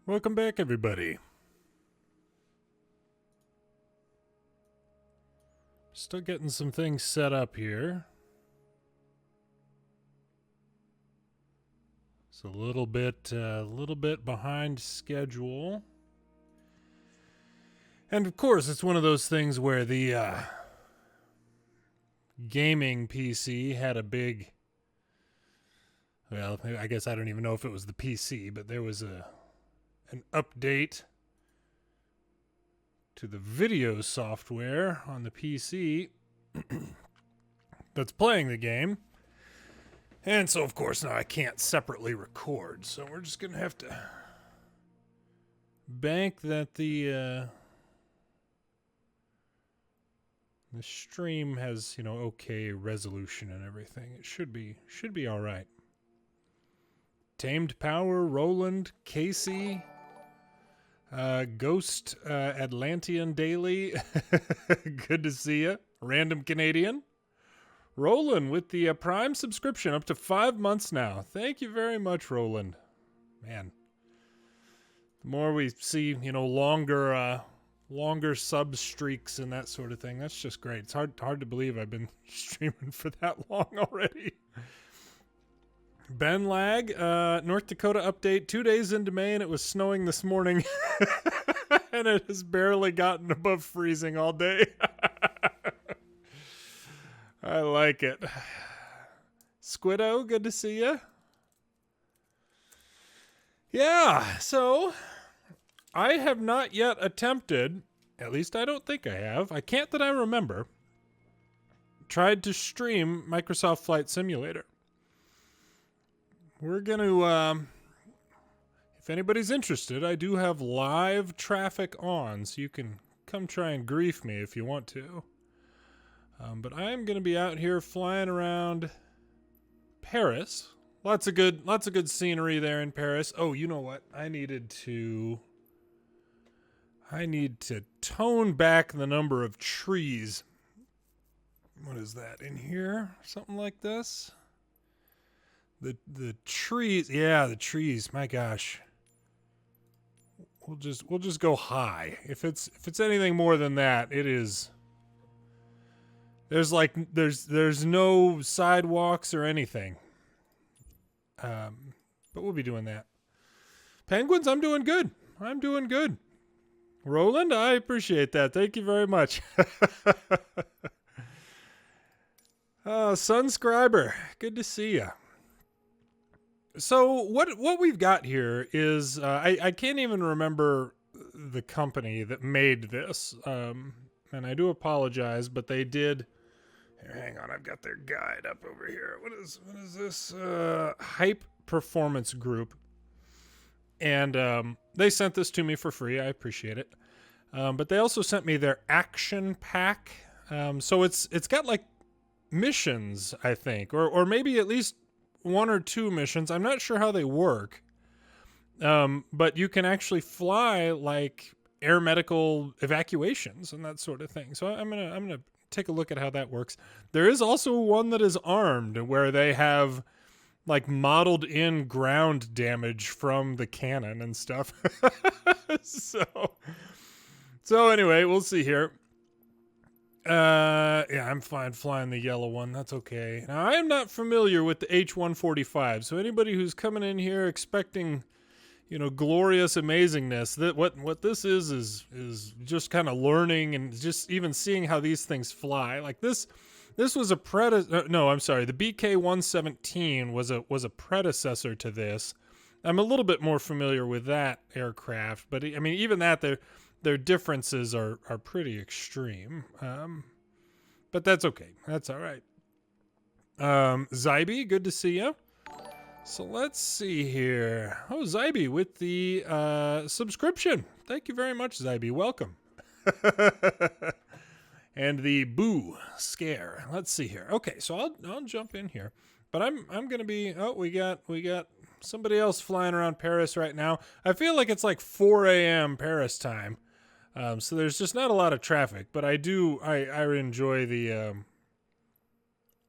Welcome back, everybody. Still getting some things set up here. It's a little bit behind schedule. And of course, it's one of those things where the gaming PC had a big, well, I guess I don't even know if it was the PC, but there was an update to the video software on the PC that's playing the game. And so, of course, now I can't separately record. So we're just going to have to bank that the stream has, okay resolution and everything. It should be all right. Tamed Power, Roland, Casey, Ghost, Atlantean Daily. Good to see you. Random Canadian. Roland with the Prime subscription up to 5 months now. Thank you very much, Roland. Man, the more we see, longer sub streaks and that sort of thing, that's just great. It's hard to believe I've been streaming for that long already. Ben Lag, North Dakota update, 2 days into May, and it was snowing this morning. And it has barely gotten above freezing all day. I like it. Squiddo, good to see you. Yeah, so I have not yet attempted, at least I don't think I have, I can't that I remember, tried to stream Microsoft Flight Simulator. We're going to, if anybody's interested, I do have live traffic on, so you can come try and grief me if you want to. But I'm going to be out here flying around Paris. Lots of good scenery there in Paris. Oh, you know what? I need to tone back the number of trees. What is that in here? Something like this? The trees, yeah, the trees. My gosh. We'll just go high. If it's anything more than that, it is. There's no sidewalks or anything. But we'll be doing that. Penguins, I'm doing good. Roland, I appreciate that. Thank you very much. Sunscriber, good to see you. So what we've got here is I can't even remember the company that made this, and I do apologize, but they did. Hang on, I've got their guide up over here. What is this? Hype Performance Group. And they sent this to me for free. I appreciate it. But they also sent me their ActionPack. So it's got like missions, I think, or maybe at least 1 or 2 missions. I'm not sure how they work. But you can actually fly like air medical evacuations and that sort of thing. So I'm gonna take a look at how that works. There is also one that is armed where they have like modeled in ground damage from the cannon and stuff. So anyway, we'll see here. Yeah, I'm fine flying the yellow one. That's okay. Now, I am not familiar with the H-145, so anybody who's coming in here expecting, glorious amazingness, that what this is just kind of learning and just even seeing how these things fly. Like this was a no, I'm sorry. The BK-117 was a predecessor to this. I'm a little bit more familiar with that aircraft, but I mean, even that, their differences are pretty extreme. But that's okay. That's all right. Zybe, good to see you. So let's see here. Oh, Zybe with the subscription. Thank you very much, Zybe. Welcome. And the boo scare. Let's see here. Okay, so I'll jump in here. But I'm gonna be. Oh, we got somebody else flying around Paris right now. I feel like it's like 4 a.m. Paris time. So there's just not a lot of traffic, but I enjoy the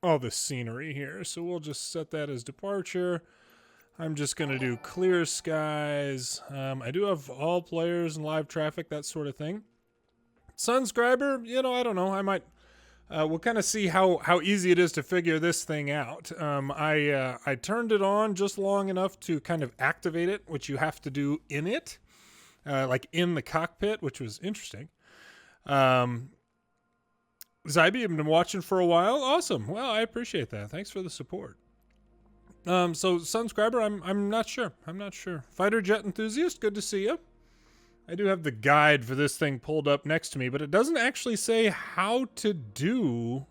all the scenery here. So we'll just set that as departure. I'm just going to do clear skies. I do have all players and live traffic, that sort of thing. Sunscriber, you know, I don't know. I might, we'll kind of see how easy it is to figure this thing out. I turned it on just long enough to kind of activate it, which you have to do in it, like in the cockpit, which was interesting. Zybe, you've been watching for a while. Awesome. Well, I appreciate that. Thanks for the support. So Sunscriber, I'm not sure. I'm not sure. Fighter Jet Enthusiast, good to see you. I do have the guide for this thing pulled up next to me, but it doesn't actually say how to do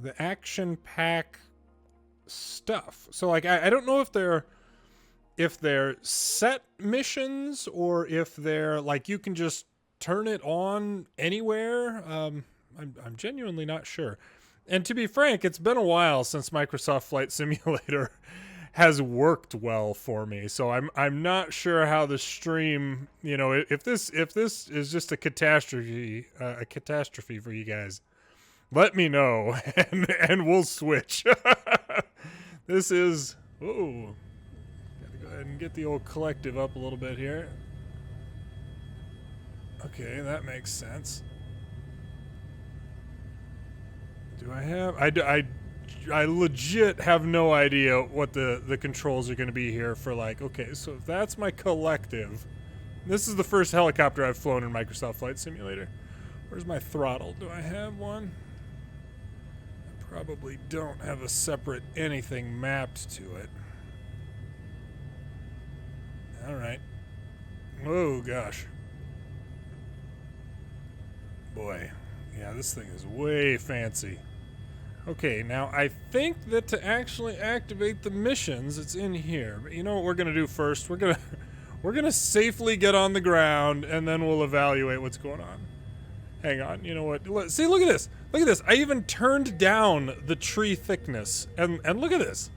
the ActionPack stuff. So like I don't know if they're set missions or if they're like you can just turn it on anywhere. I'm genuinely not sure. And to be frank, it's been a while since Microsoft Flight Simulator has worked well for me. So I'm not sure how the stream, you know, if this is just a catastrophe for you guys, let me know and we'll switch. This is gotta go ahead and get the old collective up a little bit here. Okay, that makes sense. Do I have... I legit have no idea what the controls are going to be here for, like, okay, so if that's my collective. This is the first helicopter I've flown in Microsoft Flight Simulator. Where's my throttle? Do I have one? I probably don't have a separate anything mapped to it. Alright. Oh, gosh. Boy. Yeah, this thing is way fancy. Okay, now I think that to actually activate the missions, it's in here. But you know what we're gonna do first? We're gonna safely get on the ground, and then we'll evaluate what's going on. Hang on, you know what? See, look at this. Look at this. I even turned down the tree thickness, and look at this.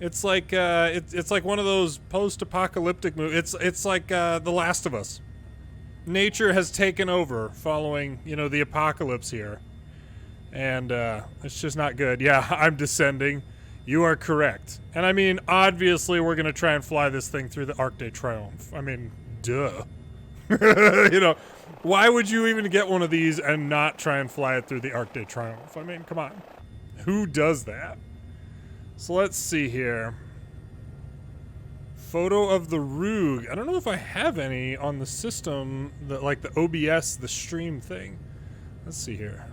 It's like it's like one of those post-apocalyptic movies. It's like The Last of Us. Nature has taken over following, you know, the apocalypse here. And it's just not good. Yeah, I'm descending. You are correct. And I mean, obviously we're going to try and fly this thing through the Arc de Triomphe. I mean, duh. You know, why would you even get one of these and not try and fly it through the Arc de Triomphe? I mean, come on. Who does that? So let's see here. Photo of the Rogue. I don't know if I have any on the system, like the OBS, the stream thing. Let's see here.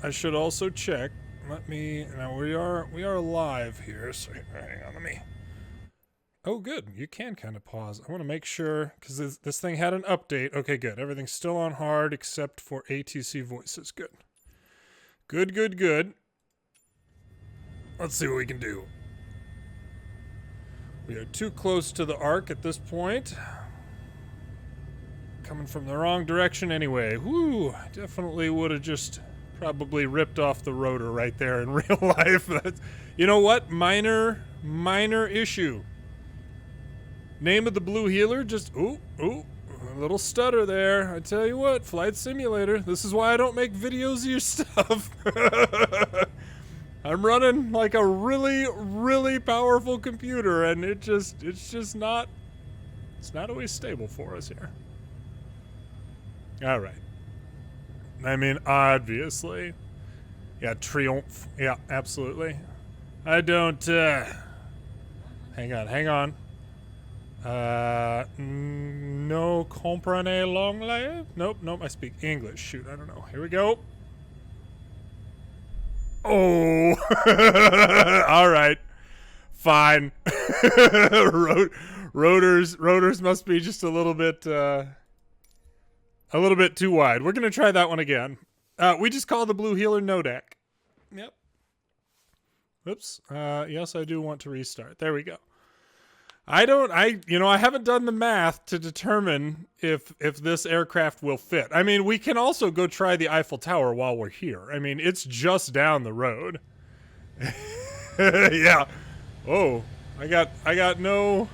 I should also check. Let me. Now we are live here. So hang on, let me. Oh, good. You can kind of pause. I want to make sure because this thing had an update. Okay, good. Everything's still on hard except for ATC voices. Good. Good. Good. Good. Let's see what we can do. We are too close to the arc at this point. Coming from the wrong direction anyway. Whoo! Definitely would have just probably ripped off the rotor right there in real life. You know what? Minor issue. Name of the blue healer, just, ooh, a little stutter there. I tell you what, Flight Simulator. This is why I don't make videos of your stuff. I'm running like a really powerful computer, and it's just not always stable for us here. All right. I mean, obviously. Yeah, Triomphe. Yeah, absolutely. I don't, hang on. No comprenez l'anglais? Nope, I speak English. Shoot, I don't know. Here we go. Oh! All right. Fine. Rotors must be just a little bit too wide. We're going to try that one again. We just call the blue healer NoDak. Yep. Oops. Yes, I do want to restart. There we go. I haven't done the math to determine if this aircraft will fit. I mean, we can also go try the Eiffel Tower while we're here. I mean, it's just down the road. Yeah. Oh, I got no.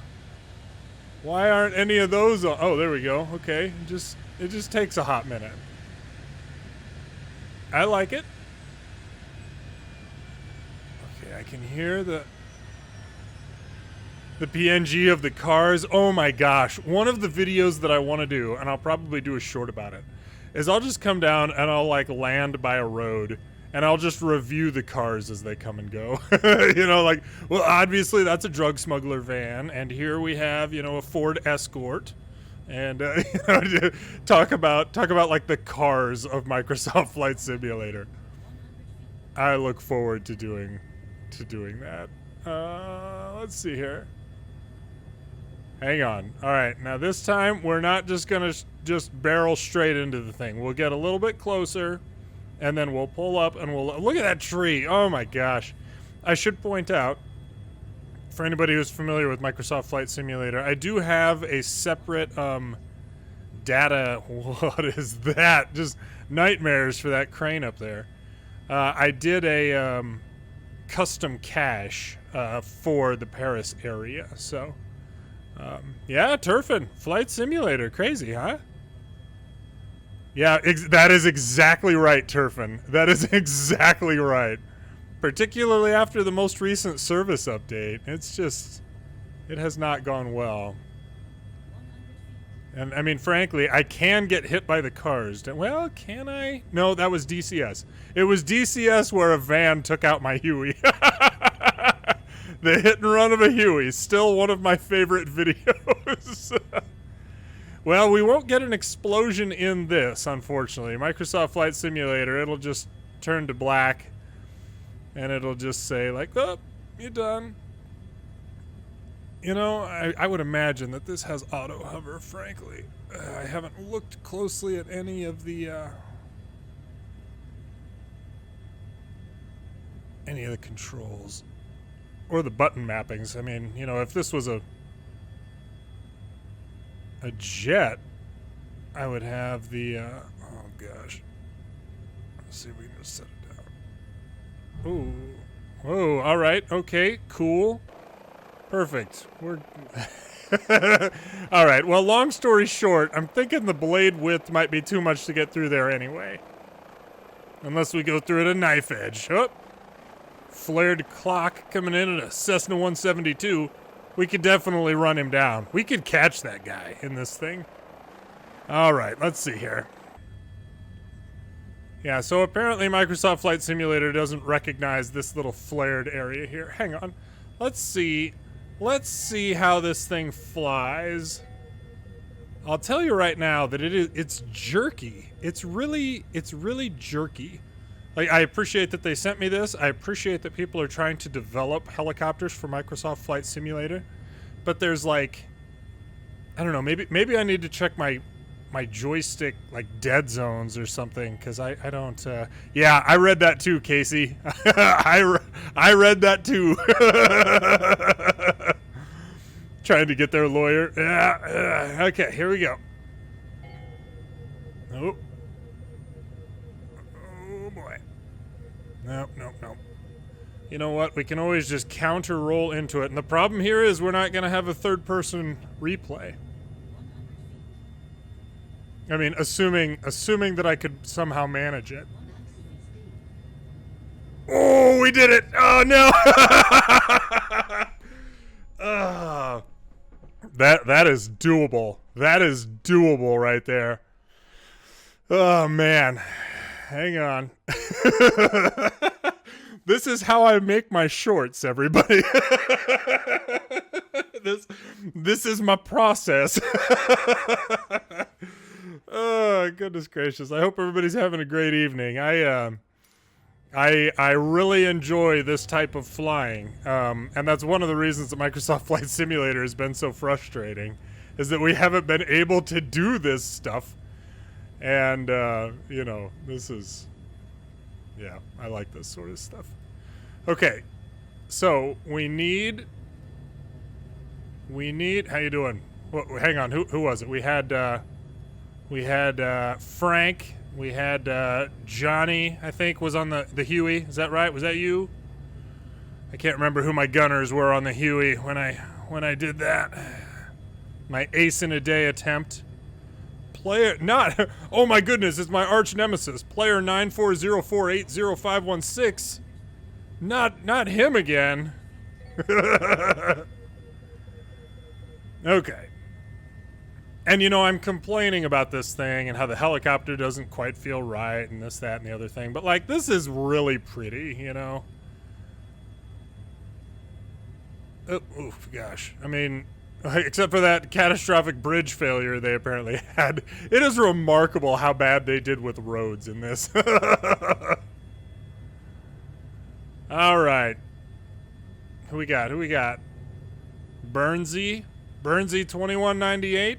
Why aren't any of those on? Oh, there we go. Okay. It just takes a hot minute. I like it. Okay, I can hear the PNG of the cars. Oh my gosh. One of the videos that I want to do, and I'll probably do a short about it, is I'll just come down and I'll like land by a road and I'll just review the cars as they come and go. You know, like, well, obviously that's a drug smuggler van, and here we have, you know, a Ford Escort, and you know, talk about like the cars of Microsoft Flight Simulator. I look forward to doing that. Let's see here. Hang on. All right, now this time we're not just gonna just barrel straight into the thing. We'll get a little bit closer, and then we'll pull up and we'll look at that tree. Oh my gosh! I should point out, for anybody who's familiar with Microsoft Flight Simulator, I do have a separate data. What is that? Just nightmares for that crane up there. I did a custom cache for the Paris area, so. Yeah, Turfin, Flight Simulator, crazy, huh? Yeah, that is exactly right, Turfin. That is exactly right. Particularly after the most recent service update. It's just, it has not gone well. And I mean, frankly, I can get hit by the cars. Well, can I? No, that was DCS. It was DCS where a van took out my Huey. The hit and run of a Huey, still one of my favorite videos. Well, we won't get an explosion in this, unfortunately. Microsoft Flight Simulator, it'll just turn to black, and it'll just say, like, oh, you're done. You know, I would imagine that this has auto hover, frankly. I haven't looked closely at any of the controls. Or the button mappings. I mean, you know, if this was a jet, I would have the, oh gosh. Let's see if we can just set it down. Ooh. Whoa, alright, okay, cool. Perfect. We're... Alright, well, long story short, I'm thinking the blade width might be too much to get through there anyway. Unless we go through at a knife edge. Oh. Flared clock coming in at a Cessna 172. We could definitely run him down. We could catch that guy in this thing. All right, let's see here. Yeah, so apparently Microsoft Flight Simulator doesn't recognize this little flared area here. Hang on. Let's see. Let's see how this thing flies. I'll tell you right now that it's jerky. It's really jerky. Like, I appreciate that they sent me this. I appreciate that people are trying to develop helicopters for Microsoft Flight Simulator. But there's like, I don't know, maybe I need to check my joystick, like, dead zones or something, because I don't, yeah, I read that too, Casey. I read that too. Trying to get their lawyer. Yeah, okay, here we go. Oh. Nope. You know what? We can always just counter roll into it. And the problem here is we're not going to have a third-person replay. I mean, assuming that I could somehow manage it. Oh, we did it! Oh, no! That is doable. That is doable right there. Oh, man. Hang on. This is how I make my shorts, everybody. This is my process. Oh, goodness gracious. I hope everybody's having a great evening. I really enjoy this type of flying. And that's one of the reasons that Microsoft Flight Simulator has been so frustrating, is that we haven't been able to do this stuff. And, you know, this is, yeah, I like this sort of stuff. Okay, so we need, how you doing? Well, hang on, who was it? We had Frank, we had Johnny, I think, was on the Huey. Is that right? Was that you? I can't remember who my gunners were on the Huey when I did that. My ace in a day attempt. Player, not, oh my goodness, it's my arch nemesis. Player 940480516. Not him again. Okay. And you know, I'm complaining about this thing and how the helicopter doesn't quite feel right and this, that, and the other thing. But like, this is really pretty, you know? Oh, gosh. I mean, except for that catastrophic bridge failure they apparently had. It is remarkable how bad they did with roads in this. All right. Who we got? Burnsy 2198.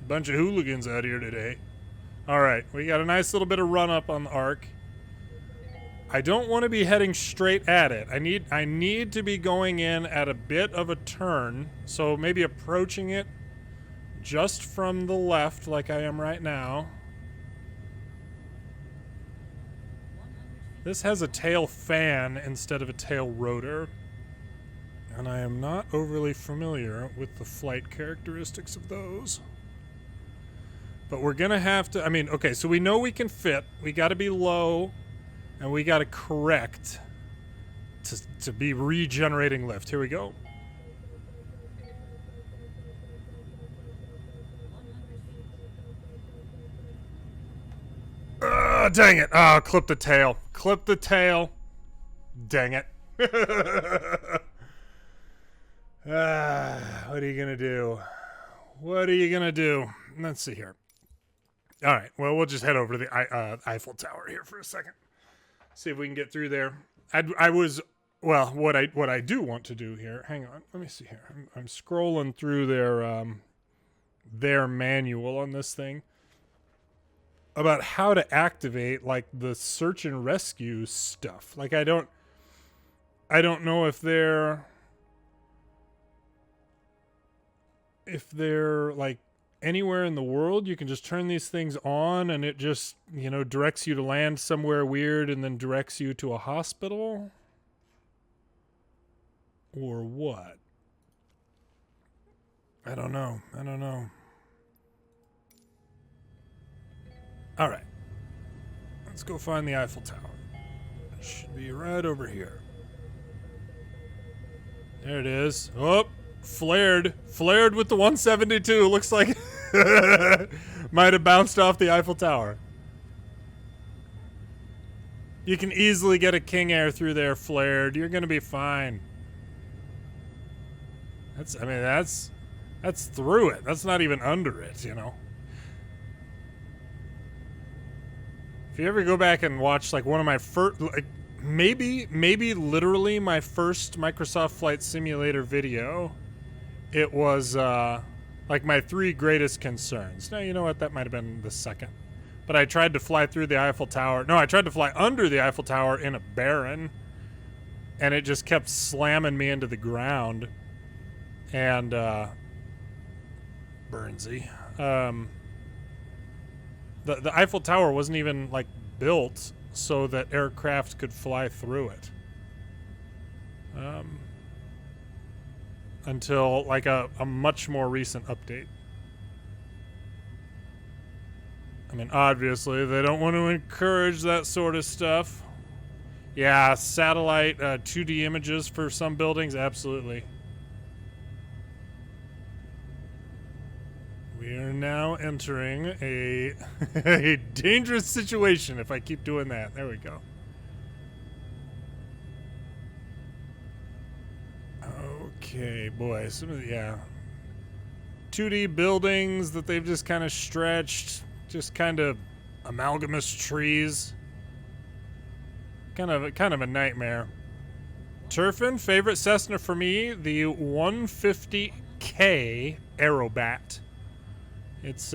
Bunch of hooligans out here today. All right, we got a nice little bit of run up on the arc. I don't want to be heading straight at it. I need to be going in at a bit of a turn, so maybe approaching it just from the left like I am right now. This has a tail fan instead of a tail rotor, and I am not overly familiar with the flight characteristics of those. But we're gonna have to, I mean, okay, so we know we can fit. We gotta be low, and we gotta correct to be regenerating lift. Here we go. Dang it. Oh, clip the tail. Clip the tail. Dang it. What are you gonna do? What are you gonna do? Let's see here. All right, well, we'll just head over to the Eiffel Tower here for a second. See if we can get through there. Well, what I do want to do here, hang on, let me see here. I'm scrolling through their manual on this thing about how to activate, like, the search and rescue stuff. Like, I don't know if they're like anywhere in the world you can just turn these things on and it just, you know, directs you to land somewhere weird and then directs you to a hospital, or what? I don't know. All right, let's go find the Eiffel Tower. It should be right over here. There it is. Oh, flared with the 172. Looks like might have bounced off the Eiffel Tower. You can easily get a King Air through there flared. You're gonna be fine. That's through it. That's not even under it, you know. If you ever go back and watch, like, one of my first, like, maybe literally my first Microsoft Flight Simulator video, it was like my 3 greatest concerns. Now, you know what? That might have been the second. But I tried to fly through the Eiffel Tower. No, I tried to fly under the Eiffel Tower in a Baron, and it just kept slamming me into the ground. And Burnsy. The Eiffel Tower wasn't even, like, built so that aircraft could fly through it. Until, like, a much more recent update. I mean, obviously, they don't want to encourage that sort of stuff. Yeah, satellite 2D images for some buildings, absolutely. We are now entering a a dangerous situation if I keep doing that. There we go. Okay, boy. Some of the, yeah. 2D buildings that they've just kind of stretched. Just kind of amalgamous trees. Kind of a nightmare. Turfin, favorite Cessna for me, the 150K Aerobat. It's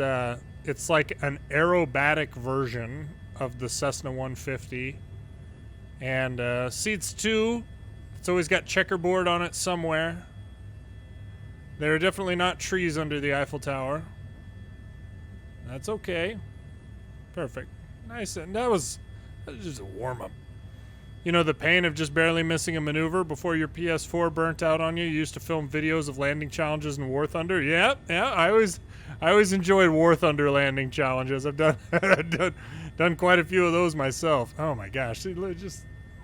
like an aerobatic version of the Cessna 150, and seats 2. It's always got checkerboard on it somewhere. There are definitely not trees under the Eiffel Tower. That's okay. Perfect. Nice. And that was just a warm-up. You know, the pain of just barely missing a maneuver before your PS4 burnt out on you. You used to film videos of landing challenges in War Thunder. Yeah. I always enjoyed War Thunder landing challenges. I've done quite a few of those myself. Oh my gosh, just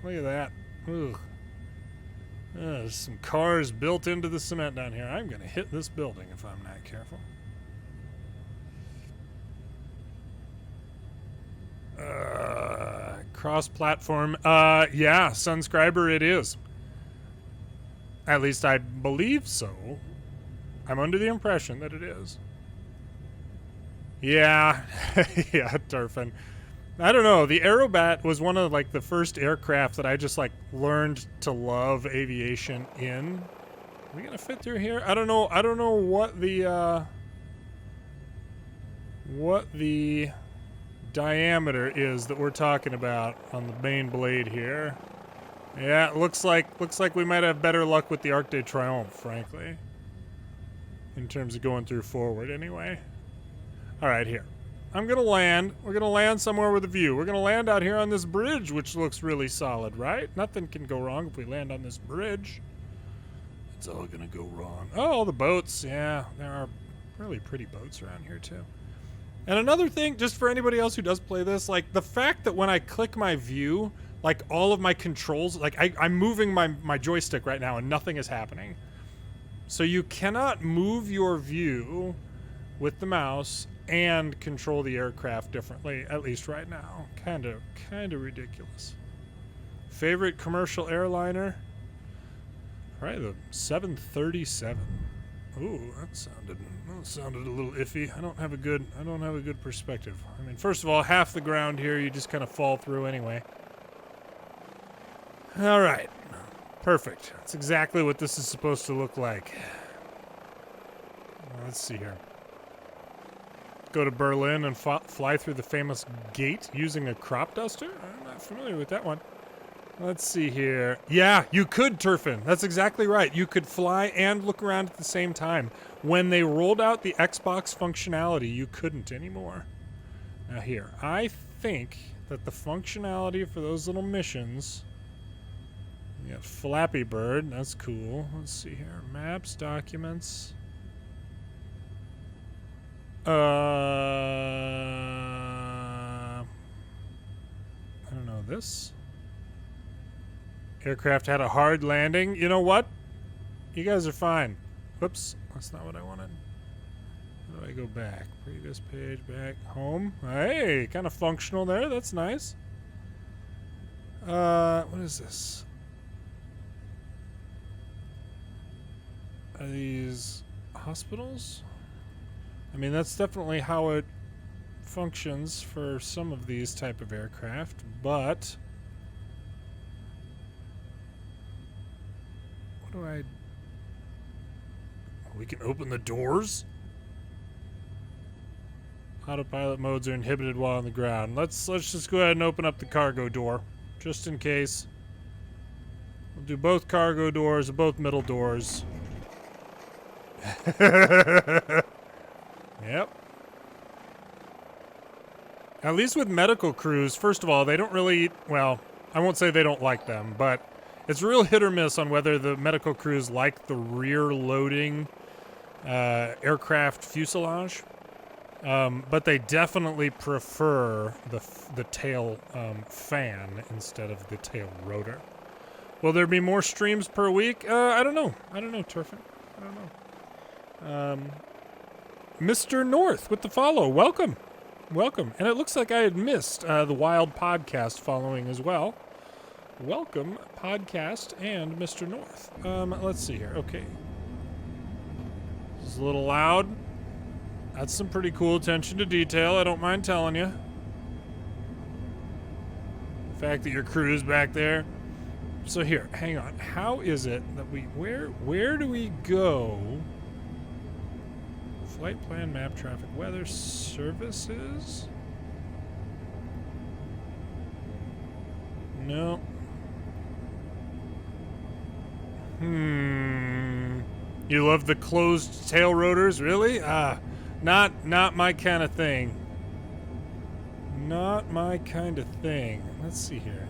look at that. Ugh. There's some cars built into the cement down here. I'm gonna hit this building if I'm not careful. Cross-platform. Yeah, Sunscriber it is. At least I believe so. I'm under the impression that it is. Yeah. Yeah, Turfin. I don't know. The Aerobat was one of like the first aircraft that I just like learned to love aviation in. Are we gonna fit through here? I don't know. I don't know what the diameter is that we're talking about on the main blade here. Yeah, it looks like we might have better luck with the Arc de Triomphe, frankly. In terms of going through forward anyway. Alright, here. I'm gonna land. We're gonna land somewhere with a view. We're gonna land out here on this bridge, which looks really solid, right? Nothing can go wrong if we land on this bridge. It's all gonna go wrong. Oh, the boats. Yeah, there are really pretty boats around here, too. And another thing, just for anybody else who does play this, like, the fact that when I click my view, like, all of my controls, like, I'm moving my joystick right now and nothing is happening. So you cannot move your view with the mouse and control the aircraft differently, at least right now. Kind of ridiculous. Favorite commercial airliner? Probably the 737. Ooh, that sounded a little iffy. I don't have a good perspective. I mean, first of all, half the ground here you just kind of fall through anyway. All right. Perfect. That's exactly what this is supposed to look like. Let's see here. Go to Berlin and fly through the famous gate using a crop duster? I'm not familiar with that one. Let's see here. Yeah, you could, Turfin. That's exactly right. You could fly and look around at the same time. When they rolled out the Xbox functionality, you couldn't anymore. Now here, I think that the functionality for those little missions... You got Flappy Bird. That's cool. Let's see here. Maps, documents. I don't know this. Aircraft had a hard landing. You know what? You guys are fine. Whoops. That's not what I wanted. How do I go back? Previous page, back, home. Hey, kind of functional there. That's nice. What is this? Are these hospitals? I mean, that's definitely how it functions for some of these type of aircraft, but what do I... We can open the doors? Autopilot modes are inhibited while on the ground. Let's just go ahead and open up the cargo door, just in case. We'll do both cargo doors, both middle doors. Yep. At least with medical crews, first of all, they don't really, well, I won't say they don't like them, but it's real hit or miss on whether the medical crews like the rear loading aircraft fuselage. But they definitely prefer the tail fan instead of the tail rotor. Will there be more streams per week? I don't know. Turfin. I don't know. Mr. North with the follow. Welcome. And it looks like I had missed the Wild Podcast following as well. Welcome, Podcast and Mr. North. Let's see here. Okay. This is a little loud. That's some pretty cool attention to detail, I don't mind telling you. The fact that your crew's back there. So here, hang on. How is it that where do we go? Flight plan, map, traffic, weather, services? No. You love the closed tail rotors, really? Not my kind of thing. Not my kind of thing. Let's see here.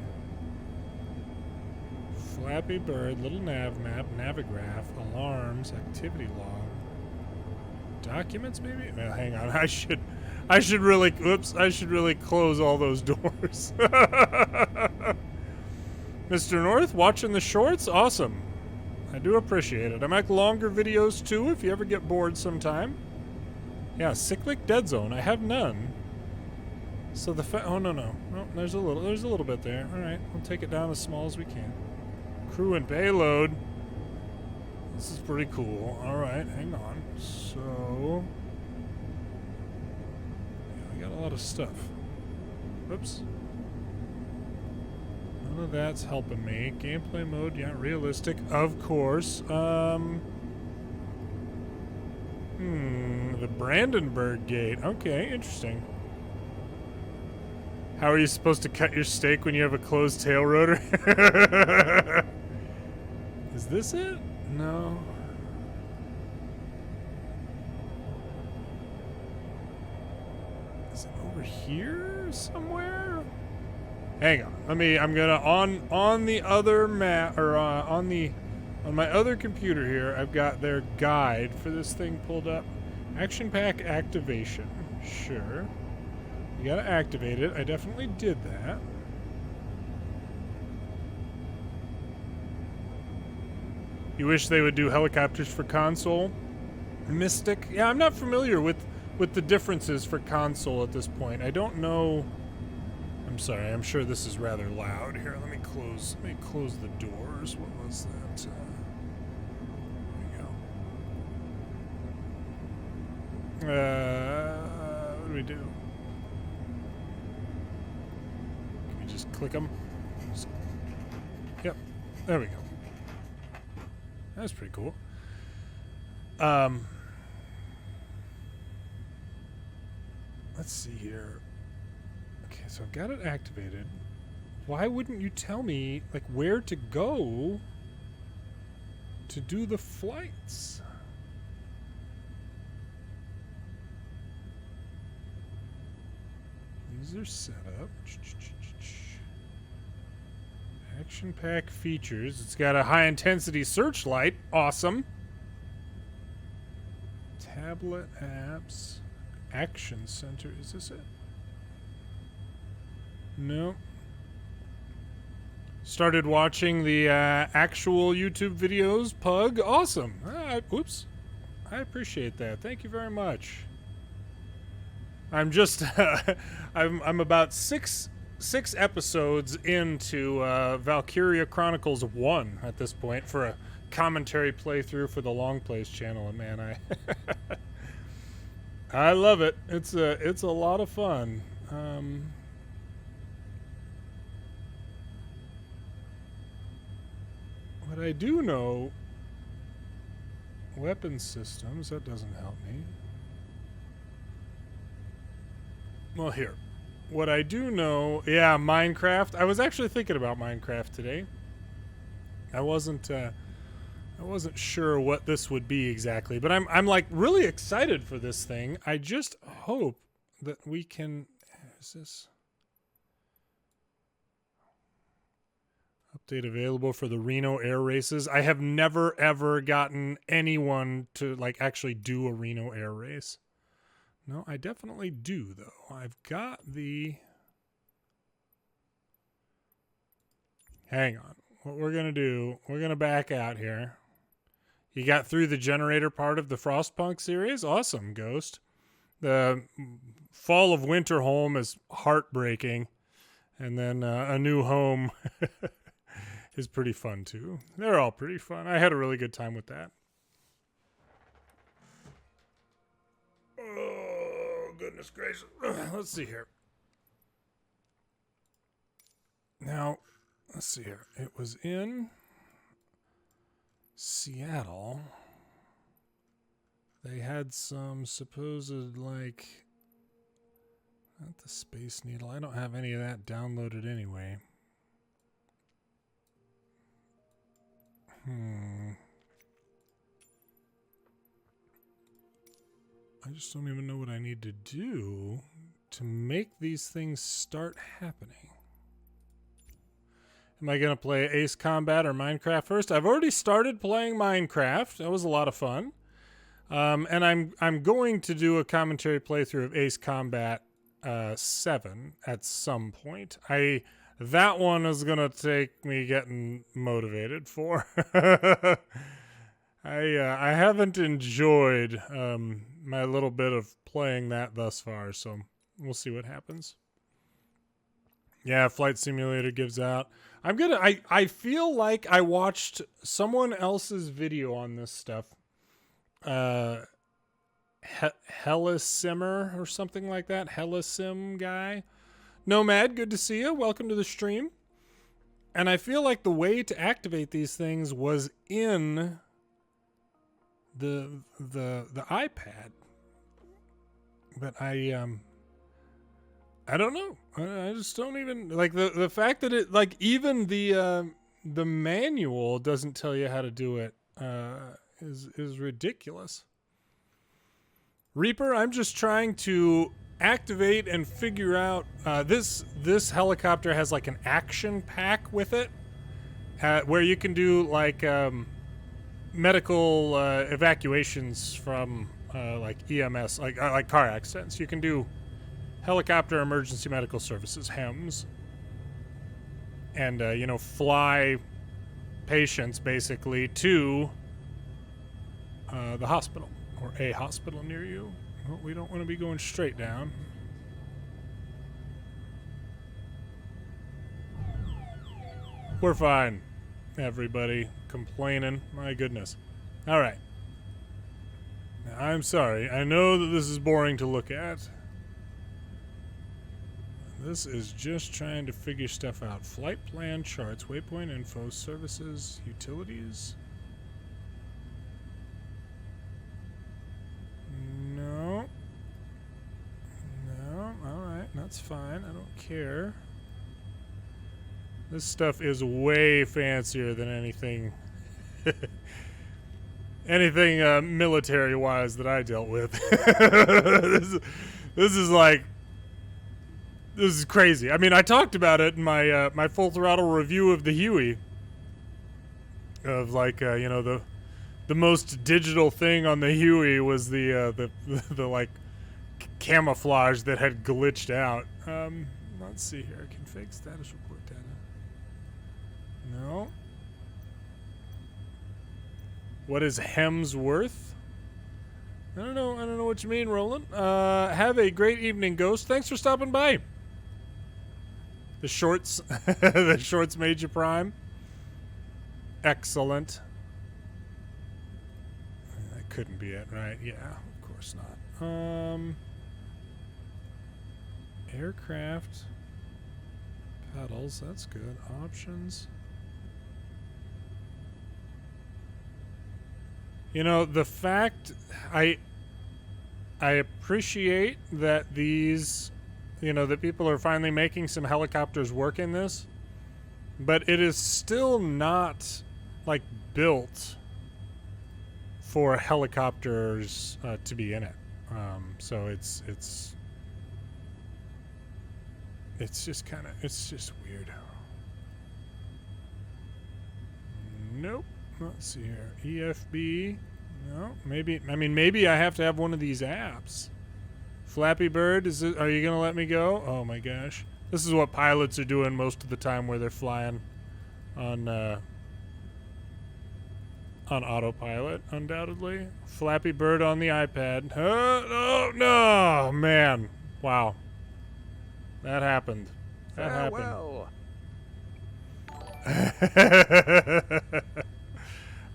Flappy Bird, little nav map, navigraph, alarms, activity log. Documents, maybe? Well, hang on. I should really, I should really close all those doors. Mr. North, watching the shorts? Awesome. I do appreciate it. I make longer videos too if you ever get bored sometime. Yeah, cyclic dead zone. I have none. So the oh no, there's a little bit there. All right, we'll take it down as small as we can. Crew and payload. This is pretty cool. All right, hang on. So yeah, we got a lot of stuff. Oops. None of that's helping me. Gameplay mode, yeah, realistic, of course. The Brandenburg gate. Okay, interesting. How are you supposed to cut your steak when you have a closed tail rotor? Is this it? No. Is it over here somewhere? Hang on. I'm gonna on the other map, or on my other computer here, I've got their guide for this thing pulled up. ActionPack activation. Sure. You gotta activate it. I definitely did that. You wish they would do helicopters for console? Mystic? Yeah, I'm not familiar with the differences for console at this point. I don't know. I'm sorry, I'm sure this is rather loud. Here, let me close the doors. What was that? There we go. What do we do? Can we just click them? Yep, there we go. That's pretty cool. Let's see here. Okay, so I've got it activated. Why wouldn't you tell me, like, where to go to do the flights? User setup. ActionPack features. It's got a high-intensity searchlight. Awesome. Tablet apps. Action Center. Is this it? No. Started watching the actual YouTube videos. Pug. Awesome. Oops. I appreciate that. Thank you very much. I'm just... I'm about six episodes into Valkyria Chronicles 1 at this point for a commentary playthrough for the Long Plays channel, and man, I love it. It's a lot of fun. What I do know, weapon systems, that doesn't help me. Well, here. What I do know, yeah, Minecraft. I was actually thinking about Minecraft today. I wasn't sure what this would be exactly, but I'm like really excited for this thing. I just hope that we can. Is this update available for the Reno air races? I have never ever gotten anyone to like actually do a Reno air race. No, I definitely do, though. I've got the... Hang on. What we're going to do, we're going to back out here. You got through the generator part of the Frostpunk series? Awesome, Ghost. The Fall of Winterholm is heartbreaking. And then A New Home is pretty fun, too. They're all pretty fun. I had a really good time with that. Goodness gracious. Let's see here. Now, let's see here. It was in Seattle. They had some supposed, like, not the Space Needle. I don't have any of that downloaded anyway. I just don't even know what I need to do to make these things start happening. Am I going to play Ace Combat or Minecraft first? I've already started playing Minecraft. That was a lot of fun. And I'm going to do a commentary playthrough of Ace Combat 7 at some point. that one is gonna take me getting motivated for. I haven't enjoyed my little bit of playing that thus far, so we'll see what happens. Yeah, Flight Simulator gives out. I feel like I watched someone else's video on this stuff. Helisimmer or something like that. Helisim guy. Nomad, good to see you. Welcome to the stream. And I feel like the way to activate these things was in the iPad. But I don't know. I just don't even like the fact that it like even the manual doesn't tell you how to do it is ridiculous. Reaper, I'm just trying to activate and figure out this helicopter has like an ActionPack with it where you can do like medical evacuations from like EMS, like car accidents. You can do helicopter emergency medical services, HEMS, and you know, fly patients basically to the hospital or a hospital near you. Well, we don't want to be going straight down. We're fine. Everybody complaining. My goodness. All right. Now, I'm sorry. I know that this is boring to look at. This is just trying to figure stuff out. Flight plan, charts, waypoint info, services, utilities. No. No. All right. That's fine. I don't care. This stuff is way fancier than anything military-wise that I dealt with. This is like, this is crazy. I mean, I talked about it in my my full throttle review of the Huey. Of like, you know, the most digital thing on the Huey was the like camouflage that had glitched out. Let's see here. Config status report data. No. What is HEMS worth? I don't know. I don't know what you mean, Roland. Have a great evening, Ghost. Thanks for stopping by. The shorts, the shorts made you prime. Excellent. That couldn't be it, right? Yeah, of course not. Aircraft pedals. That's good. Options. You know, the fact I appreciate that these, you know, that people are finally making some helicopters work in this, but it is still not like built for helicopters to be in it. So it's just kind of, it's just weird. Nope. Let's see here. EFB. No, maybe. I mean, maybe I have to have one of these apps. Flappy Bird. Is it? Are you gonna let me go? Oh my gosh. This is what pilots are doing most of the time, where they're flying on autopilot, undoubtedly. Flappy Bird on the iPad. Oh no, man! Wow, that happened. That happened.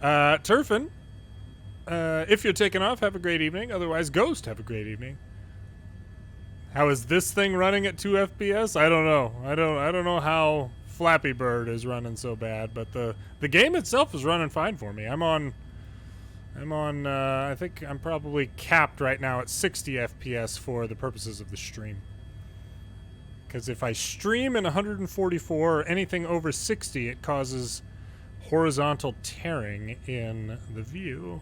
Turfin, if you're taking off, have a great evening. Otherwise, Ghost, have a great evening. How is this thing running at 2 FPS? I don't know. I don't know how Flappy Bird is running so bad, but the game itself is running fine for me. I'm on I think I'm probably capped right now at 60 FPS for the purposes of the stream. Because if I stream in 144 or anything over 60, it causes horizontal tearing in the view.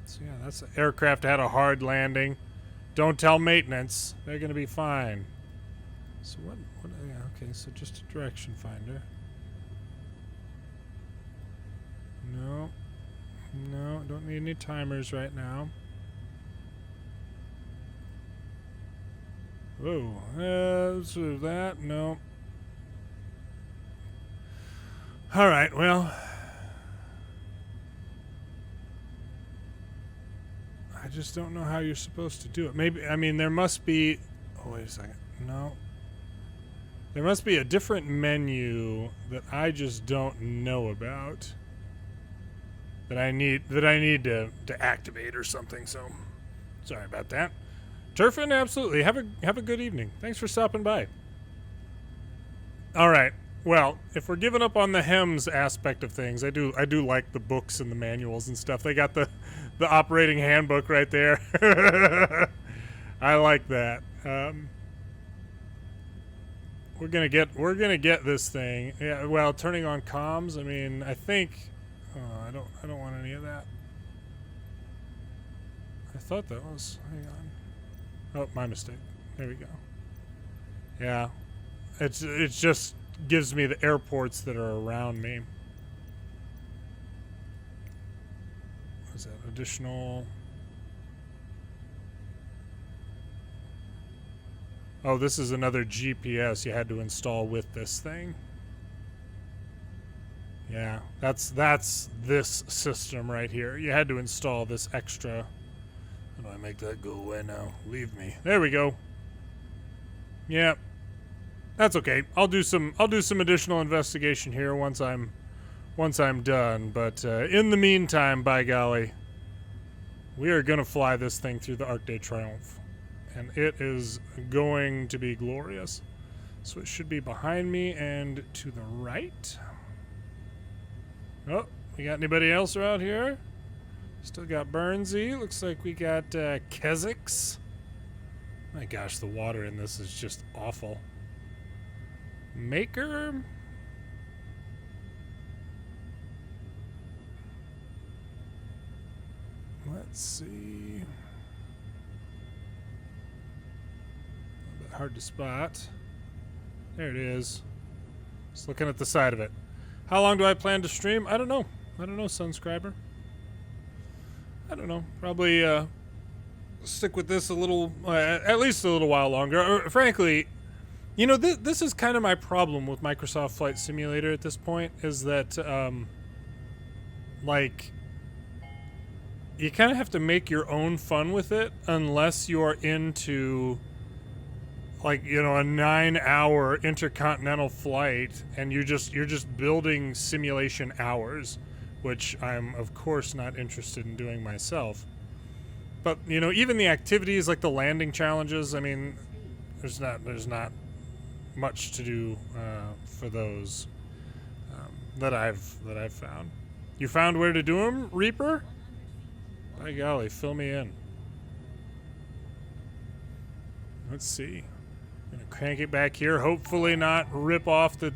So yeah, that's aircraft had a hard landing. Don't tell maintenance; they're gonna be fine. So what? Yeah, okay. So just a direction finder. No, don't need any timers right now. Whoa, so that no. All right, well, I just don't know how you're supposed to do it. Maybe, I mean, there must be, oh, wait a second. No. There must be a different menu that I just don't know about that I need to activate or something. So, sorry about that. Turfin, absolutely. Have a good evening. Thanks for stopping by. All right. Well, if we're giving up on the HEMS aspect of things, I do like the books and the manuals and stuff. They got the operating handbook right there. I like that. We're gonna get this thing. Yeah. Well, turning on comms. I mean, I think. Oh, I don't want any of that. I thought that was. Hang on. Oh, my mistake. There we go. Yeah. It just gives me the airports that are around me. What's that? Additional. Oh, this is another GPS you had to install with this thing. Yeah, that's this system right here. You had to install this extra. How do I make that go away now? Leave me. There we go. Yeah. That's okay. I'll do some additional investigation here once I'm done, but in the meantime, by golly, we are going to fly this thing through the Arc de Triomphe. And it is going to be glorious. So it should be behind me and to the right. Oh, we got anybody else around here? Still got Burnsy. Looks like we got Kezix. My gosh, the water in this is just awful. Maker. Let's see. Hard to spot. There it is. Just looking at the side of it. How long do I plan to stream? I don't know. Sunscriber. I don't know. Probably stick with this a little, at least a little while longer. Frankly, you know, this is kind of my problem with Microsoft Flight Simulator at this point, is that, like, you kind of have to make your own fun with it unless you're into, like, you know, a 9-hour intercontinental flight and you're just building simulation hours, which I'm of course not interested in doing myself. But, you know, even the activities like the landing challenges, I mean, there's not much to do for those that I've found. You found where to do them, Reaper? By golly, fill me in. Let's see. Gonna crank it back here. Hopefully not rip off the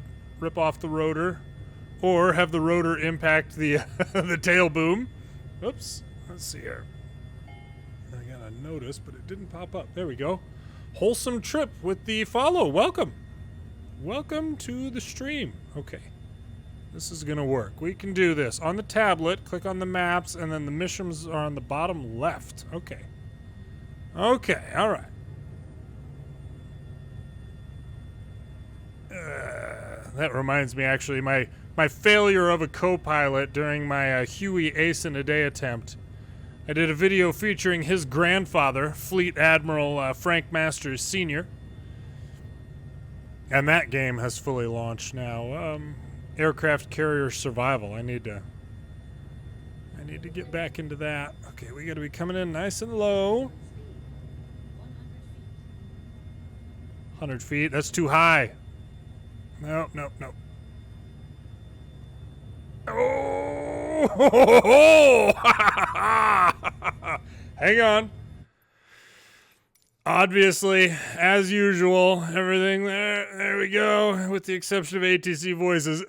rotor, or have the rotor impact the the tail boom. Oops. Let's see here. I got a notice, but it didn't pop up. There we go. Wholesome Trip with the follow. Welcome. Welcome to the stream. Okay. This is gonna work. We can do this on the tablet. Click on the maps, and then the missions are on the bottom left. Okay. Okay. All right. That reminds me, actually, my failure of a co-pilot during my Huey Ace in a Day attempt. I did a video featuring his grandfather, Fleet Admiral Frank Masters Sr. And that game has fully launched now. Aircraft Carrier Survival. I need to get back into that. Okay, we got to be coming in nice and low. 100 feet. That's too high. No. Oh! Hang on. Obviously, as usual, everything there we go, with the exception of ATC voices.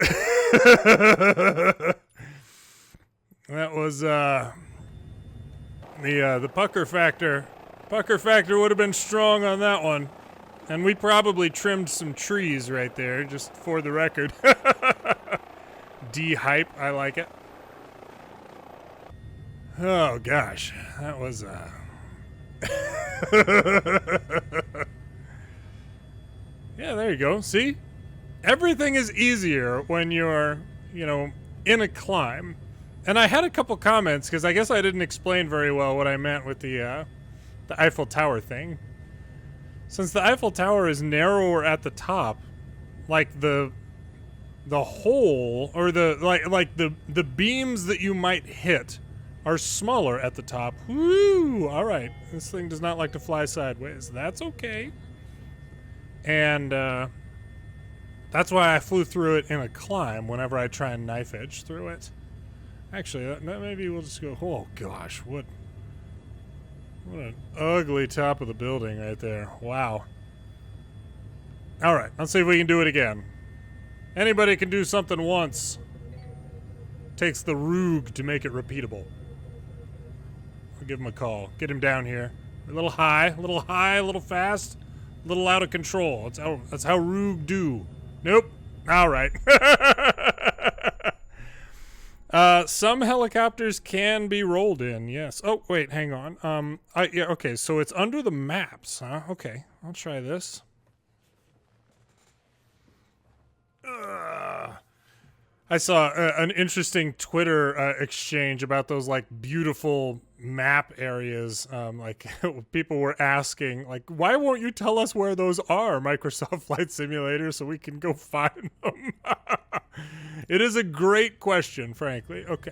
That was the pucker factor. Pucker factor would have been strong on that one. And we probably trimmed some trees right there, just for the record. D-hype, I like it. Oh, gosh. That was, yeah, there you go. See? Everything is easier when you're you know, in a climb. And I had a couple comments because I guess I didn't explain very well what I meant with the Eiffel Tower thing. Since the Eiffel Tower is narrower at the top, like the hole or the beams that you might hit are smaller at the top. Woo! All right, this thing does not like to fly sideways. That's okay. And that's why I flew through it in a climb whenever I try and knife edge through it. Actually, maybe we'll just go. Oh gosh, what an ugly top of the building right there. Wow. All right, let's see if we can do it again. Anybody can do something once. Takes the rug to make it repeatable. I'll give him a call. Get him down here. A little high, a little fast, a little out of control. That's how rug do. Nope. All right. Some helicopters can be rolled in, yes. Oh, wait, hang on. Yeah, okay, so it's under the maps, huh? Okay, I'll try this. I saw an interesting Twitter exchange about those, like, beautiful map areas. Like, people were asking, like, why won't you tell us where those are, Microsoft Flight Simulator, so we can go find them? It is a great question, frankly. Okay.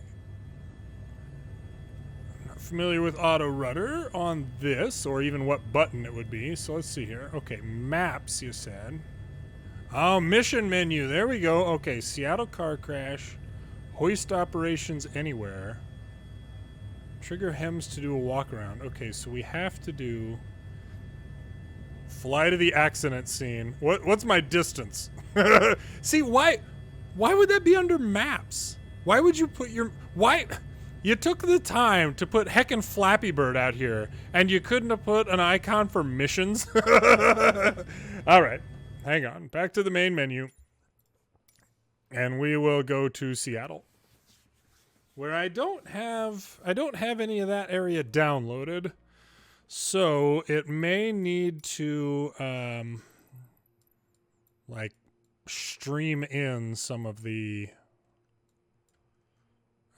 I'm not familiar with auto rudder on this, or even what button it would be, so let's see here. Okay, maps, you said. Oh, mission menu. There we go. Okay, Seattle car crash. Hoist operations anywhere. Trigger hems to do a walk around. Okay, so we have to do fly to the accident scene. What's my distance? See, why would that be under maps? Why would you put your you took the time to put heckin' Flappy Bird out here and you couldn't have put an icon for missions? All right. Hang on, back to the main menu. And we will go to Seattle, where I don't have any of that area downloaded. So it may need to like stream in some of the,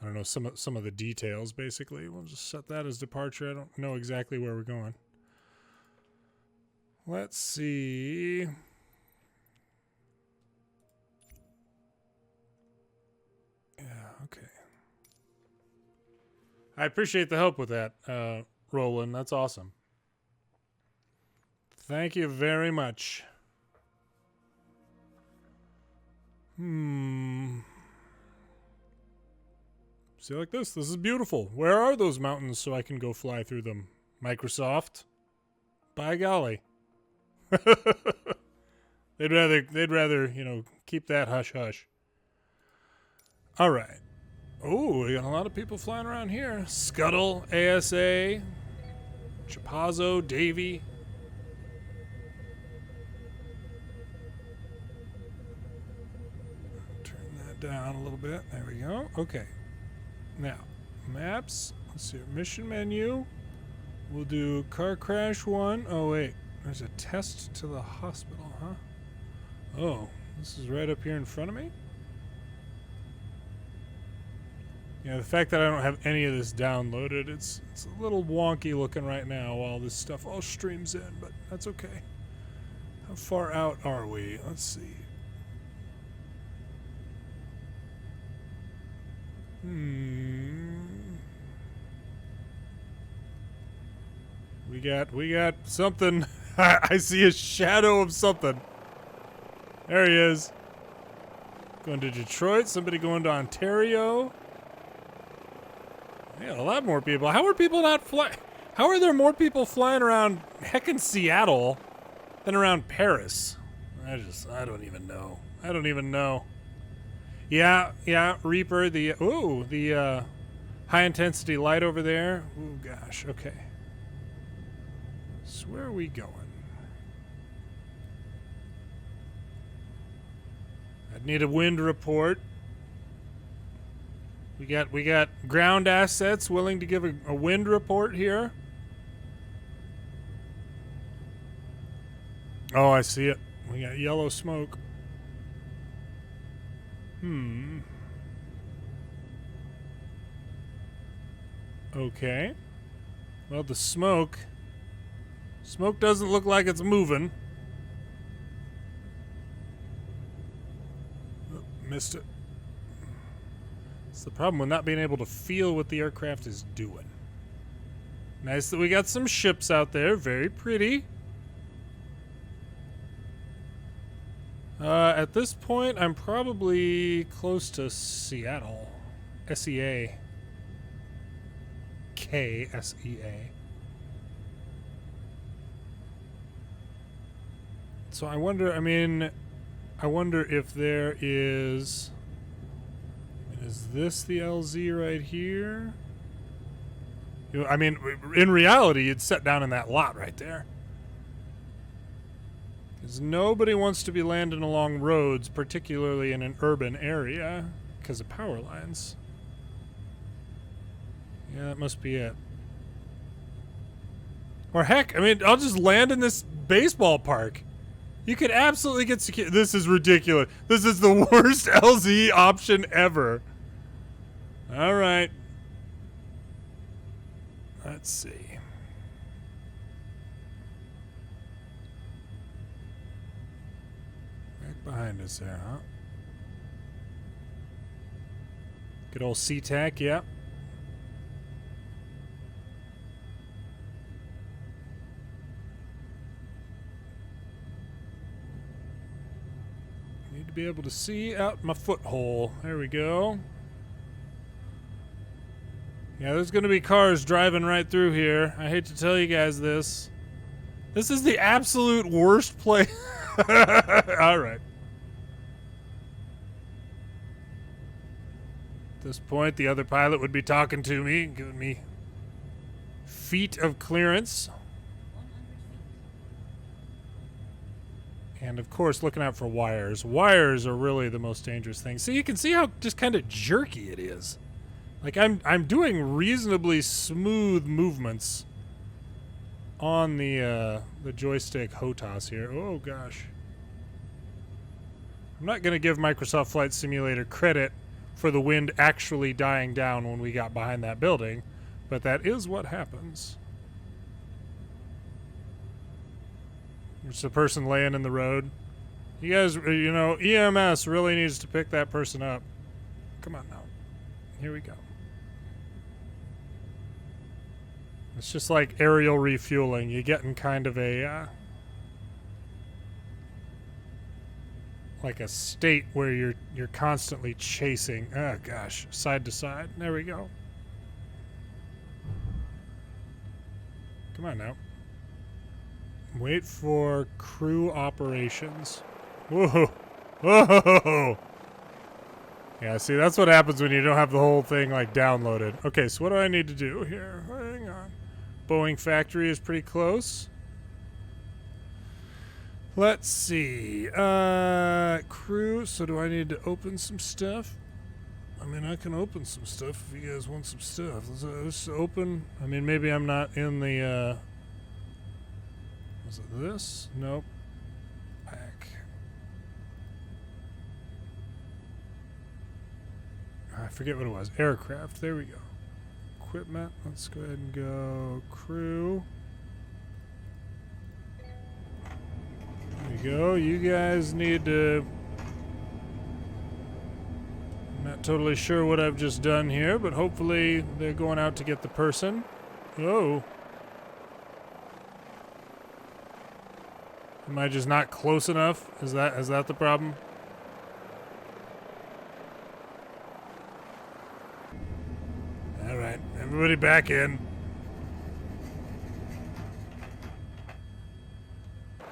I don't know, some of the details basically. We'll just set that as departure. I don't know exactly where we're going. Let's see. Okay. I appreciate the help with that, Roland. That's awesome. Thank you very much. See, like this. This is beautiful. Where are those mountains so I can go fly through them? Microsoft? By golly. They'd rather, you know, keep that hush-hush. All right. Oh, we got a lot of people flying around here. Scuttle, ASA, Chapazzo, Davy. Turn that down a little bit. There we go. Okay. Now, maps. Let's see. Mission menu. We'll do car crash 1. Oh, wait. There's a test to the hospital, huh? Oh, this is right up here in front of me? Yeah, the fact that I don't have any of this downloaded, it's a little wonky looking right now while this stuff all streams in, but that's okay. How far out are we? Let's see. We got something. I see a shadow of something. There he is. Going to Detroit. Somebody going to Ontario. Yeah, a lot more people. How are people not flying? How are there more people flying around heckin' Seattle than around Paris? I don't even know. I don't even know. Yeah, Reaper, the high intensity light over there. Ooh, gosh, okay. So where are we going? I'd need a wind report. We got ground assets willing to give a wind report here. Oh, I see it. We got yellow smoke. Okay. Well, the smoke doesn't look like it's moving. Oh, missed it. It's the problem with not being able to feel what the aircraft is doing. Nice that we got some ships out there. Very pretty. At this point, I'm probably close to Seattle. SEA. KSEA. So I wonder, I wonder if there is this the LZ right here? You know, I mean, in reality, you'd set down in that lot right there. Because nobody wants to be landing along roads, particularly in an urban area, because of power lines. Yeah, that must be it. Or heck, I mean, I'll just land in this baseball park. You could absolutely get secure. This is ridiculous. This is the worst LZ option ever. All right. Let's see. Back behind us there, huh? Good old SeaTac, yep. Need to be able to see out my foothole. There we go. Yeah, there's going to be cars driving right through here. I hate to tell you guys this. This is the absolute worst place. All right. At this point, the other pilot would be talking to me, giving me feet of clearance. And of course, looking out for wires. Wires are really the most dangerous thing. So you can see how just kind of jerky it is. Like I'm doing reasonably smooth movements on the joystick HOTAS here. Oh gosh. I'm not gonna give Microsoft Flight Simulator credit for the wind actually dying down when we got behind that building, but that is what happens. There's a person laying in the road. You guys, you know, EMS really needs to pick that person up. Come on now. Here we go. It's just like aerial refueling. You get in kind of a like a state where you're constantly chasing. Oh gosh, side to side. There we go. Come on now. Wait for crew operations. Whoa. Whoa. Yeah, see, that's what happens when you don't have the whole thing like downloaded. Okay, so what do I need to do here? Hang on. Boeing factory is pretty close. Let's see. Crew. So do I need to open some stuff? I mean, I can open some stuff if you guys want some stuff. Let's open. I mean, maybe I'm not in the, was it this? Nope. Pack. I forget what it was. Aircraft. There we go. Equipment. Let's go ahead and go crew. There you go. You guys need to... I'm not totally sure what I've just done here, but hopefully they're going out to get the person. Oh. Am I just not close enough? Is that the problem? All right, everybody back in.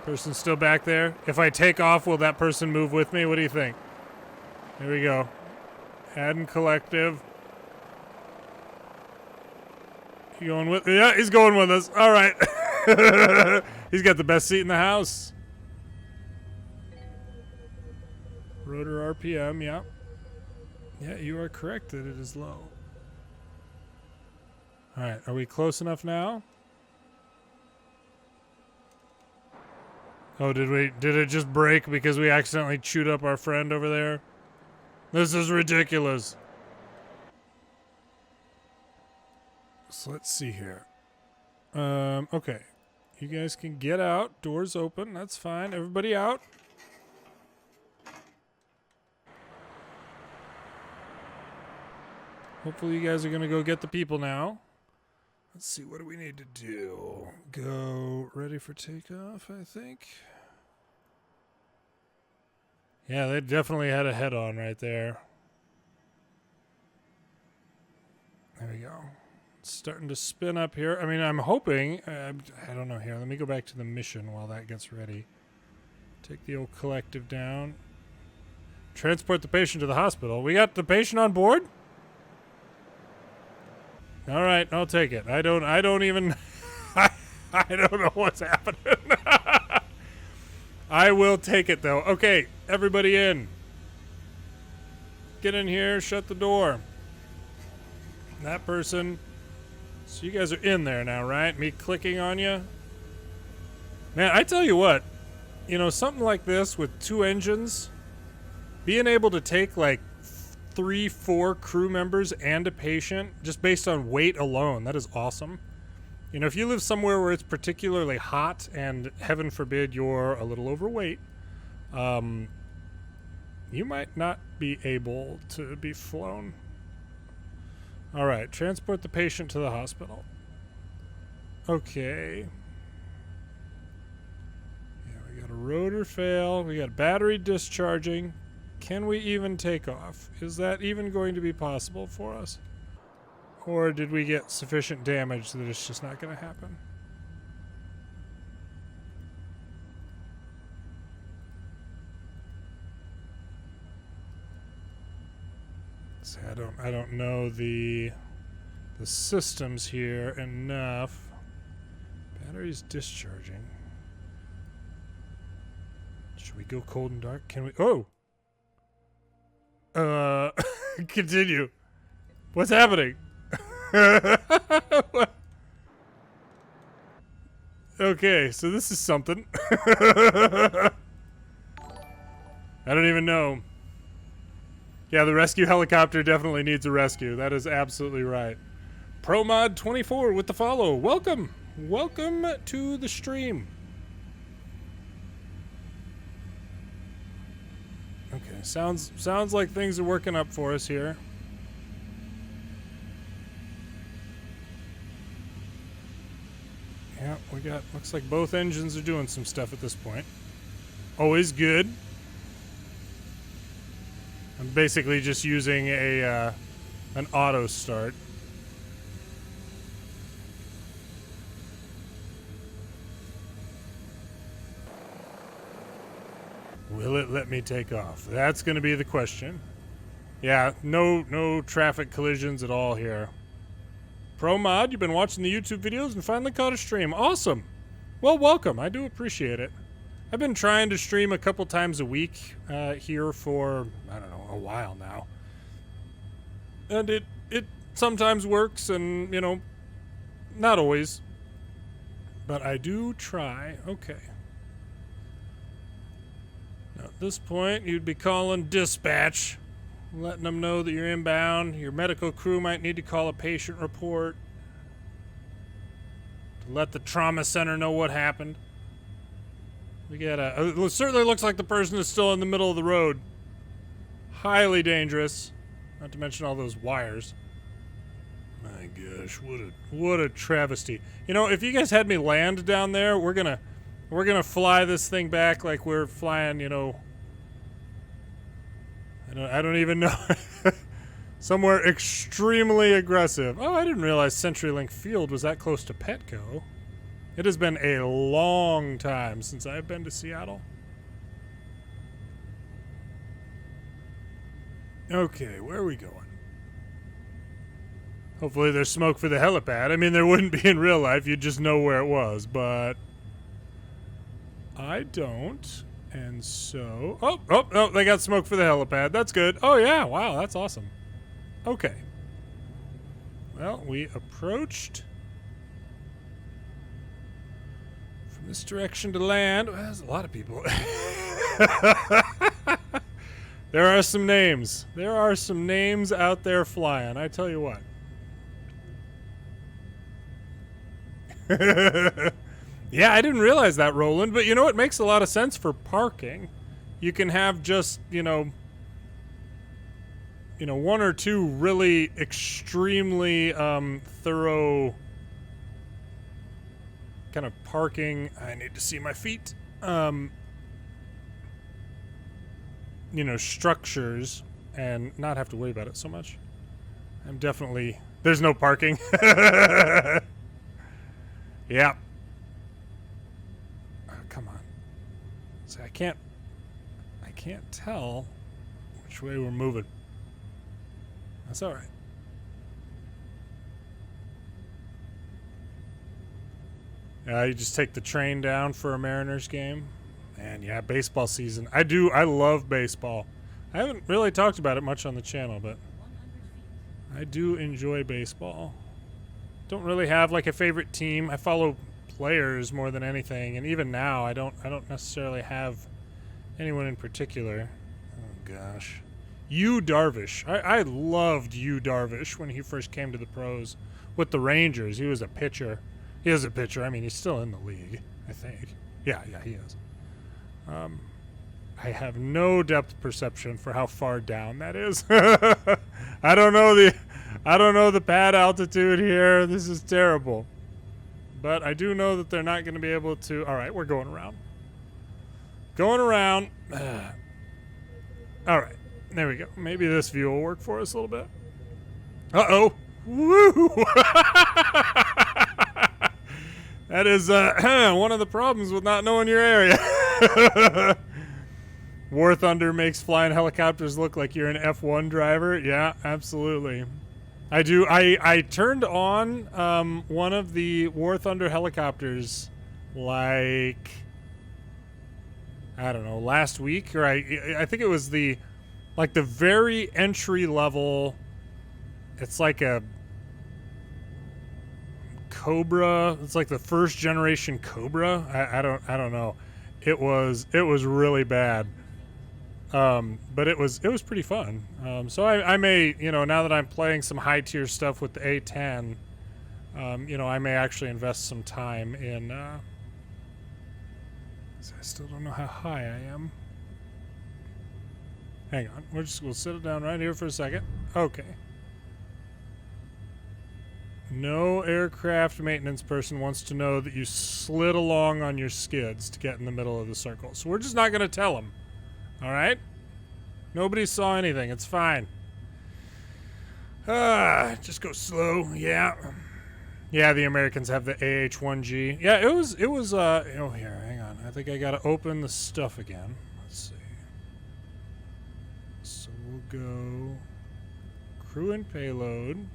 Person's still back there. If I take off, will that person move with me? What do you think? Here we go. Add and collective. You going with? Yeah, he's going with us. All right. He's got the best seat in the house. Rotor RPM, yeah. Yeah, you are correct that it is low. All right, are we close enough now? Oh, did it just break because we accidentally chewed up our friend over there? This is ridiculous. So let's see here. Okay. You guys can get out. Doors open. That's fine. Everybody out. Hopefully you guys are going to go get the people now. Let's see. What do we need to do? Go ready for takeoff, I think. Yeah, they definitely had a head-on right there. There we go. It's starting to spin up here. I mean, I'm hoping... I don't know here. Let me go back to the mission while that gets ready. Take the old collective down. Transport the patient to the hospital. We got the patient on board? All right, I'll take it. I don't even... I don't know what's happening. I will take it, though. Okay, everybody in. Get in here. Shut the door. That person. So you guys are in there now, right? Me clicking on you. Man, I tell you what. You know, something like this with 2 engines, being able to take like 3-4 crew members and a patient just based on weight alone, that is awesome. You know, if you live somewhere where it's particularly hot and heaven forbid you're a little overweight, you might not be able to be flown. All right, transport the patient to the hospital. Okay. Yeah, we got a rotor fail. We got battery discharging. Can we even take off? Is that even going to be possible for us? Or did we get sufficient damage that it's just not going to happen? See, I don't know the systems here enough. Battery's discharging. Should we go cold and dark? Can we? Oh. Continue. What's happening? Okay, so this is something. I don't even know. Yeah, the rescue helicopter definitely needs a rescue. That is absolutely right. ProMod24 with the follow. Welcome. Welcome to the stream. Okay, sounds like things are working up for us here. Yeah, we got, looks like both engines are doing some stuff at this point. Always good. I'm basically just using an auto start. Will it let me take off? That's going to be the question. Yeah, no traffic collisions at all here. ProMod, you've been watching the YouTube videos and finally caught a stream. Awesome. Well, welcome. I do appreciate it. I've been trying to stream a couple times a week here for, I don't know, a while now. And it sometimes works and, you know, not always. But I do try. Okay. Now at this point, you'd be calling dispatch, letting them know that you're inbound. Your medical crew might need to call a patient report to let the trauma center know what happened. We got it certainly looks like the person is still in the middle of the road. Highly dangerous. Not to mention all those wires. My gosh, what a travesty. You know, if you guys had me land down there, we're gonna fly this thing back like we're flying, you know, I don't even know. Somewhere extremely aggressive. Oh, I didn't realize CenturyLink Field was that close to Petco. It has been a long time since I've been to Seattle. Okay, where are we going? Hopefully there's smoke for the helipad. I mean, there wouldn't be in real life. You'd just know where it was, but I don't. And so... Oh, they got smoke for the helipad. That's good. Oh, yeah. Wow, that's awesome. Okay. Well, we approached from this direction to land. Well, there's a lot of people. There are some names. There are some names out there flying, I tell you what. Yeah, I didn't realize that, Roland, but you know, it makes a lot of sense for parking. You can have just, you know, one or two really extremely thorough kind of parking. I need to see my feet. You know, structures and not have to worry about it so much. I'm definitely... There's no parking. Yeah. Oh, come on. See, I can't tell which way we're moving. That's all right. You just take the train down for a Mariners game. And yeah, baseball season. I love baseball. I haven't really talked about it much on the channel, but I do enjoy baseball. Don't really have like a favorite team. I follow players more than anything, and even now I don't necessarily have anyone in particular. Oh gosh. Yu Darvish. I loved Yu Darvish when he first came to the pros with the Rangers. He was a pitcher. He is a pitcher. I mean, he's still in the league, I think. Yeah, he is. I have no depth perception for how far down that is. I don't know the pad altitude here. This is terrible. But I do know that they're not going to be able to. All right, we're going around. Going around. All right. There we go. Maybe this view will work for us a little bit. Uh-oh. Woo! That is one of the problems with not knowing your area. War Thunder makes flying helicopters look like you're an F1 driver. Yeah, absolutely. I do. I turned on one of the War Thunder helicopters like, I don't know, last week, or I think it was the very entry level. It's like a Cobra. It's like the first generation Cobra. I don't know. It was really bad. But it was pretty fun. So I may, now that I'm playing some high tier stuff with the A10, I may actually invest some time in, I still don't know how high I am. Hang on. We'll sit it down right here for a second. Okay. No aircraft maintenance person wants to know that you slid along on your skids to get in the middle of the circle. So we're just not going to tell them. All right? Nobody saw anything. It's fine. Just go slow. Yeah. Yeah, the Americans have the AH-1G. Yeah, it was, oh, here, hang on. I think I got to open the stuff again. Let's see. So we'll go crew and payload.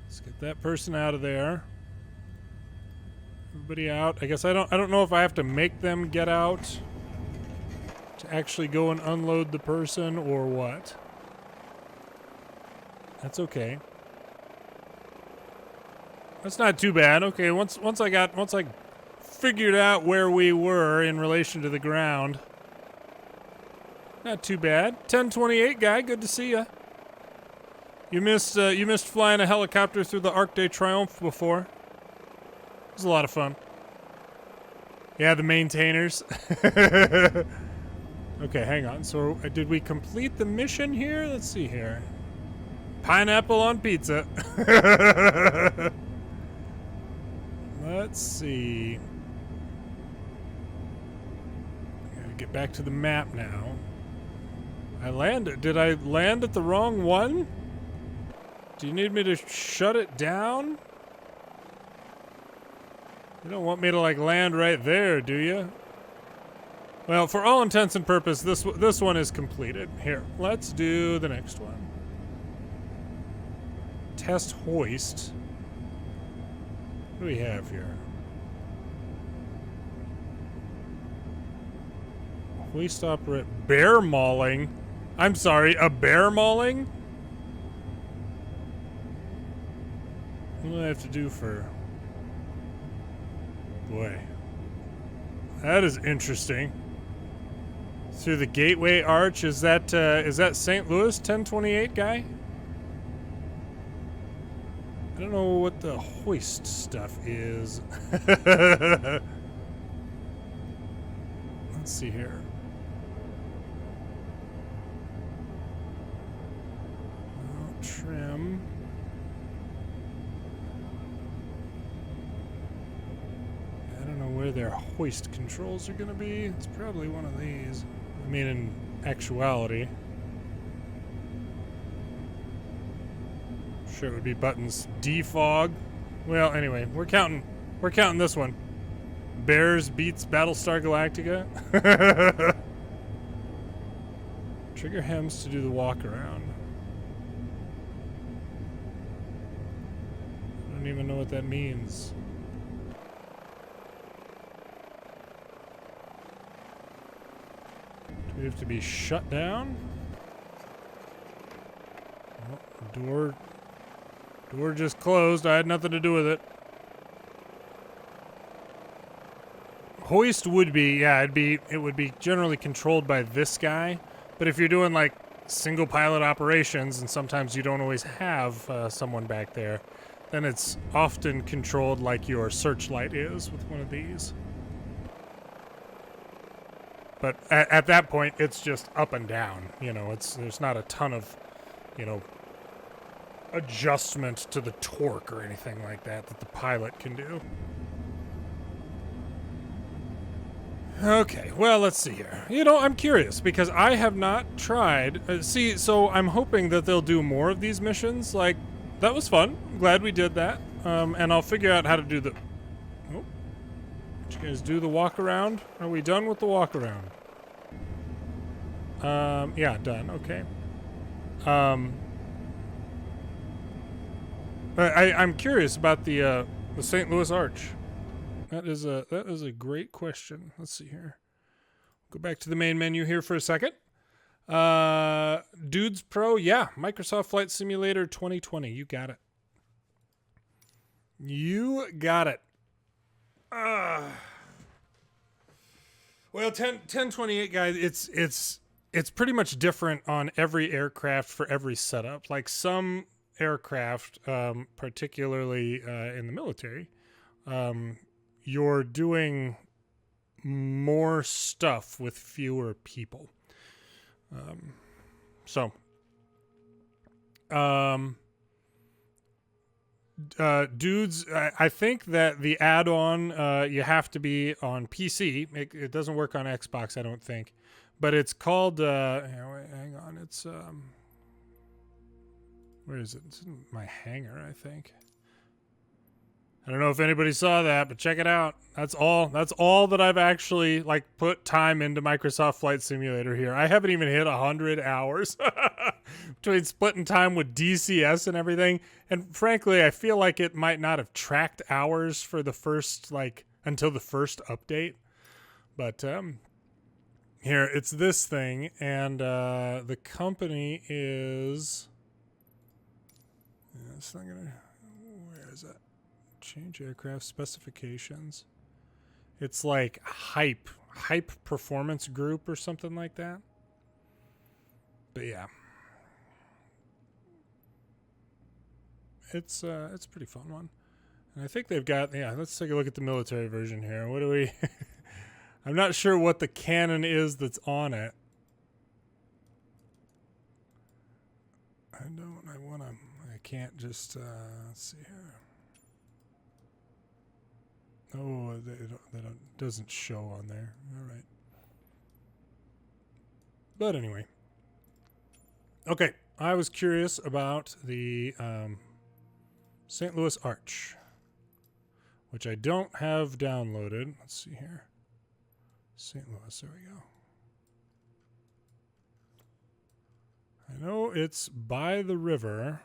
Let's get that person out of there. Everybody out. I guess I don't know if I have to make them get out to actually go and unload the person or what. That's okay. That's not too bad. Okay, once I figured out where we were in relation to the ground. Not too bad. 1028 guy, good to see ya. You missed flying a helicopter through the Arc de Triomphe before. It was a lot of fun. Yeah, the maintainers. Okay, hang on. So, did we complete the mission here? Let's see here. Pineapple on pizza. Let's see. Gotta get back to the map now. Did I land at the wrong one? Do you need me to shut it down? You don't want me to land right there, do you? Well, for all intents and purposes, this one is completed. Here, let's do the next one. Test hoist. What do we have here? Hoist operate. Bear mauling? I'm sorry, a bear mauling? What do I have to do for... Boy. That is interesting. Through the Gateway Arch. Is that St. Louis 1028 guy? I don't know what the hoist stuff is. Let's see here. Oh, trim. I don't know where their hoist controls are going to be. It's probably one of these. I mean, in actuality. Sure, it would be buttons. Defog. Well, anyway, we're counting this one. Bears beats Battlestar Galactica. Trigger hems to do the walk around. I don't even know what that means. Do we have to be shut down? Oh, door just closed. I had nothing to do with it. Hoist would be, yeah, it would be generally controlled by this guy. But if you're doing like single pilot operations, and sometimes you don't always have someone back there, then it's often controlled like your searchlight is with one of these. But at that point, it's just up and down. You know, there's not a ton of, you know, adjustment to the torque or anything like that the pilot can do. Okay, well, let's see here. You know, I'm curious because I have not tried. So I'm hoping that they'll do more of these missions. Like, that was fun. I'm glad we did that. And I'll figure out how to do the... Oh. Did you guys do the walk around? Are we done with the walk around? Yeah, done. Okay. I'm curious about the St. Louis Arch. That is a great question. Let's see here. Go back to the main menu here for a second. Dudes Pro, yeah, Microsoft Flight Simulator 2020. You got it. You got it. Well, 1028 guys, it's pretty much different on every aircraft for every setup. Like some aircraft, particularly in the military, you're doing more stuff with fewer people. Dudes, I think that the add-on, you have to be on PC. It doesn't work on Xbox, I don't think. But it's called, hang on, it's, where is it? It's in my hangar, I think. I don't know if anybody saw that, but check it out. That's all that I've actually like put time into Microsoft Flight Simulator here. I haven't even hit 100 hours between splitting time with DCS and everything. And frankly, I feel like it might not have tracked hours for the first, until the first update. But here, it's this thing, and the company is... It's not gonna... Where is that? Change aircraft specifications. It's like Hype Performance Group or something like that. But yeah, it's a pretty fun one, and I think they've got, yeah. Let's take a look at the military version here. What do we? I'm not sure what the cannon is that's on it. I can't just let's see here. Oh, it doesn't show on there. All right. But anyway. Okay, I was curious about the St. Louis Arch, which I don't have downloaded. Let's see here. St. Louis, there we go. I know it's by the river.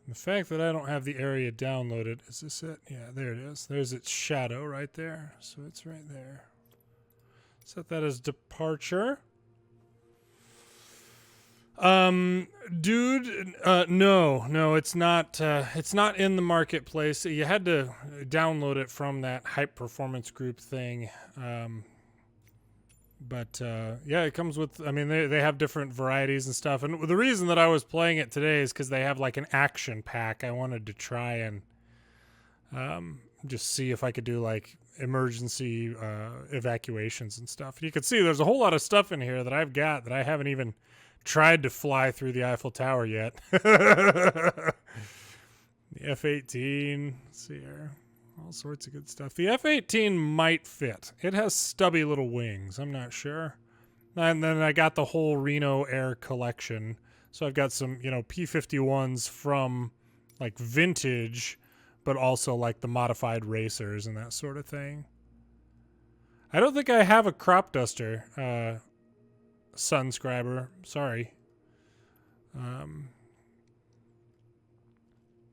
The fact that I don't have the area downloaded, is this it? Yeah, there it is. There's its shadow right there. So it's right there. Set that as departure. Dude, no, it's not in the marketplace. You had to download it from that Hype Performance Group thing. But yeah, it comes with, I mean, they have different varieties and stuff. And the reason that I was playing it today is because they have like an action pack. I wanted to try and just see if I could do like emergency evacuations and stuff. And you can see there's a whole lot of stuff in here that I've got that I haven't even tried to fly through the Eiffel Tower yet. The F-18, let's see here. All sorts of good stuff. The F-18 might fit. It has stubby little wings. I'm not sure. And then I got the whole Reno Air collection. So I've got some, you know, P-51s from like vintage, but also like the modified racers and that sort of thing. I don't think I have a crop duster, Sunscriber. Sorry.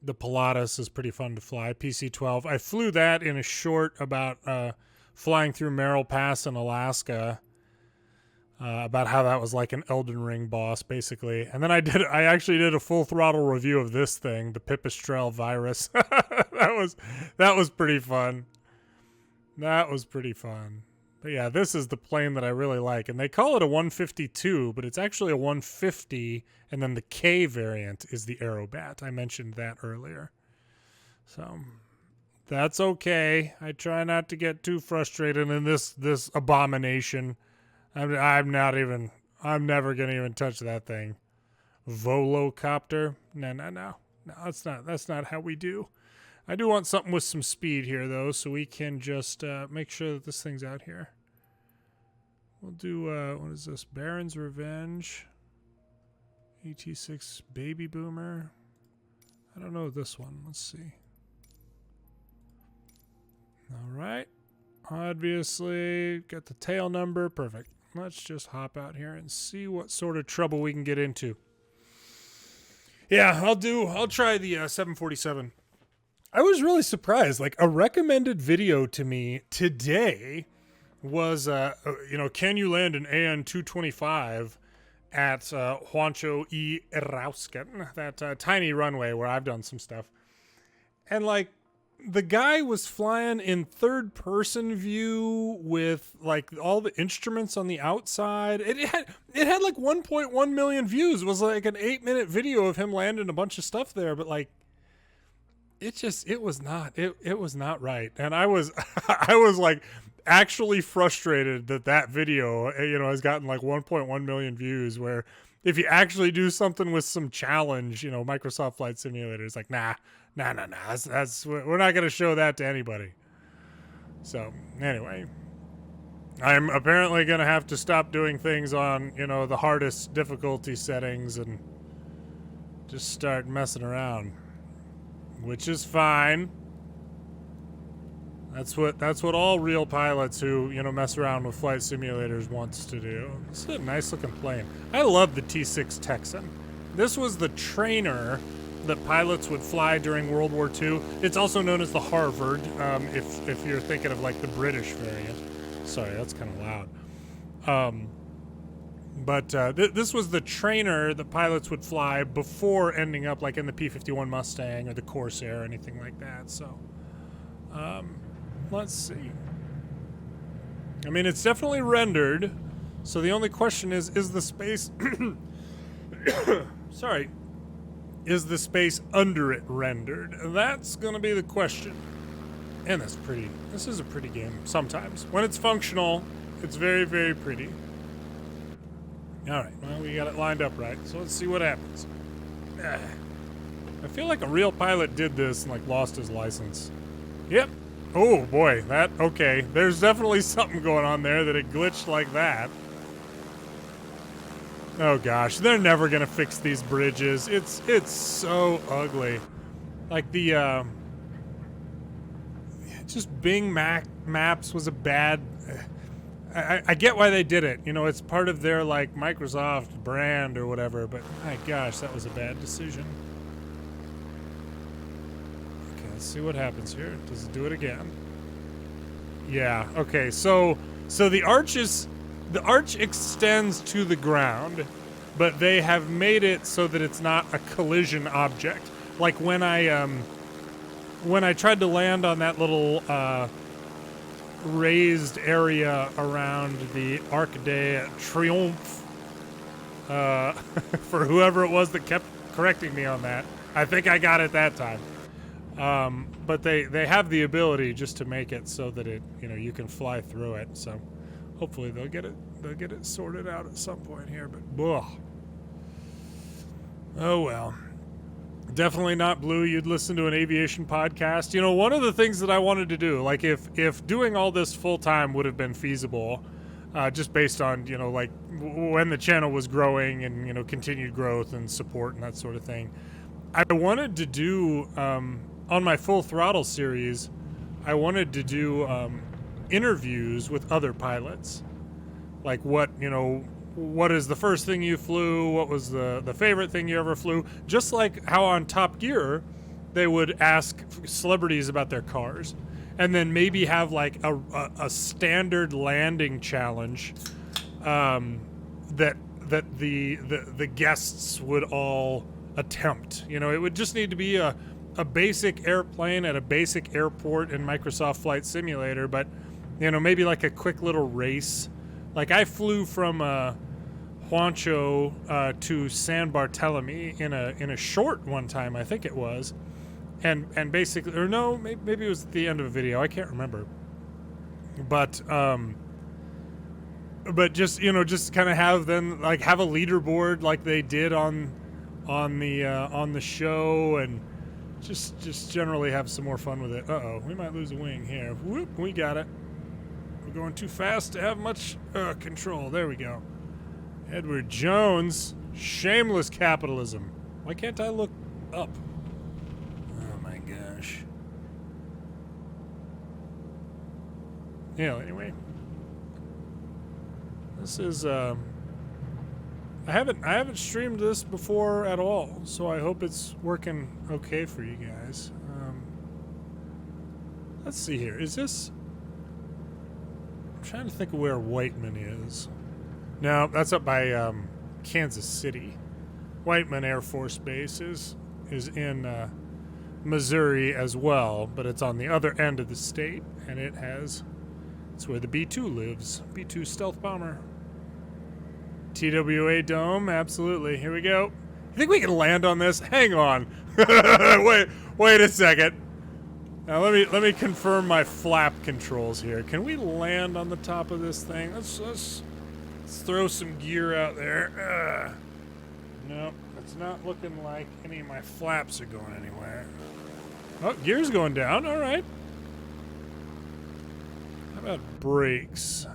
The Pilatus is pretty fun to fly. PC-12. I flew that in a short about flying through Merrill Pass in Alaska. About how that was like an Elden Ring boss, basically. And then I actually did a full throttle review of this thing, the Pipistrel Virus. that was pretty fun. That was pretty fun. But yeah, this is the plane that I really like. And they call it a 152, but it's actually a 150. And then the K variant is the Aerobat. I mentioned that earlier. So that's okay. I try not to get too frustrated in this abomination. I'm never going to even touch that thing. Volocopter? No. That's not how we do. I do want something with some speed here, though, so we can just make sure that this thing's out here. We'll do, what is this? Baron's Revenge. ET6 Baby Boomer. I don't know this one. Let's see. All right. Obviously, got the tail number. Perfect. Let's just hop out here and see what sort of trouble we can get into. Yeah, I'll try the 747. I was really surprised. Like, a recommended video to me today was, can you land an AN-225 at Juancho E. Erausken, that tiny runway where I've done some stuff. And, like, the guy was flying in third-person view with, like, all the instruments on the outside. It had like 1.1 million views. It was like an 8-minute video of him landing a bunch of stuff there, but, like, it was not right. And I was like actually frustrated that video, has gotten like 1.1 million views, where if you actually do something with some challenge, Microsoft Flight Simulator is like, nah, we're not going to show that to anybody. So anyway, I'm apparently going to have to stop doing things on, the hardest difficulty settings and just start messing around. Which is fine. That's what all real pilots who, mess around with flight simulators wants to do. This is a nice looking plane. I love the T6 Texan. This was the trainer that pilots would fly during World War II. It's also known as the Harvard, if you're thinking of like the British variant. Sorry, that's kind of loud. But this was the trainer that pilots would fly before ending up like in the P-51 Mustang or the Corsair or anything like that. So, let's see. I mean, it's definitely rendered. So the only question is the space... Sorry. Is the space under it rendered? That's going to be the question. And that's pretty. This is a pretty game sometimes. When it's functional, it's very, very pretty. All right, well, we got it lined up right, so let's see what happens. I feel like a real pilot did this and, like, lost his license. Yep. Oh, boy, okay. There's definitely something going on there that it glitched like that. Oh, gosh, they're never going to fix these bridges. It's so ugly. Like, the, just Bing Maps was a bad... I get why they did it. It's part of their, like, Microsoft brand or whatever, but my gosh, that was a bad decision. Okay, let's see what happens here. Does it do it again? Yeah, okay, so the arch extends to the ground, but they have made it so that it's not a collision object. Like when I tried to land on that little raised area around the Arc de Triomphe, for whoever it was that kept correcting me on that, I think I got it that time. But they have the ability just to make it so that it, you know, you can fly through it. So hopefully they'll get it sorted out at some point here. But ugh. Oh well. Definitely not Blue. You'd listen to an aviation podcast. You know, one of the things that I wanted to do, like if doing all this full time would have been feasible, just based on, you know, like when the channel was growing and, you know, continued growth and support and that sort of thing, I wanted to do on my Full Throttle series, I wanted to do interviews with other pilots, like what is the first thing you flew, what was the favorite thing you ever flew, just like how on Top Gear they would ask celebrities about their cars, and then maybe have like a standard landing challenge that the guests would all attempt. You know, it would just need to be a basic airplane at a basic airport in Microsoft Flight Simulator, but, you know, maybe like a quick little race. Like I flew from Juancho to San Bartolome in a short one time, I think it was, and basically, or no, maybe it was at the end of a video, I can't remember, but just, you know, just kind of have them like have a leaderboard like they did on the show, and just generally have some more fun with it. Uh-oh, we might lose a wing here. Whoop, we got it. We're going too fast to have much control. There we go. Edward Jones, shameless capitalism. Why can't I look up? Oh my gosh. Yeah, anyway. This is I haven't streamed this before at all, so I hope it's working okay for you guys. Let's see here. Is this? I'm trying to think of where Whiteman is. No, that's up by Kansas City. Whiteman Air Force Base is in Missouri as well, but it's on the other end of the state, and it's where the B-2 lives. B-2 stealth bomber. TWA Dome, absolutely. Here we go. You think we can land on this? Hang on. wait a second. Now let me confirm my flap controls here. Can we land on the top of this thing? Let's throw some gear out there. No, it's not looking like any of my flaps are going anywhere. Oh, gear's going down. All right. How about brakes?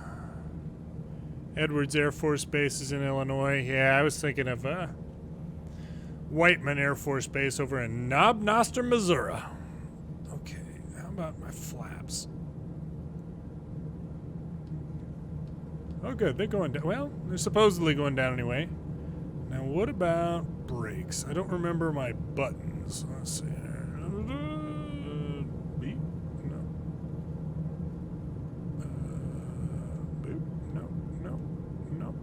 Edwards Air Force Base is in Illinois. Yeah, I was thinking of Whiteman Air Force Base over in Knob Noster, Missouri. Okay, how about my flaps? Oh, good. They're going down. Well, they're supposedly going down anyway. Now, what about brakes? I don't remember my buttons. Let's see. B? No. Boop? No.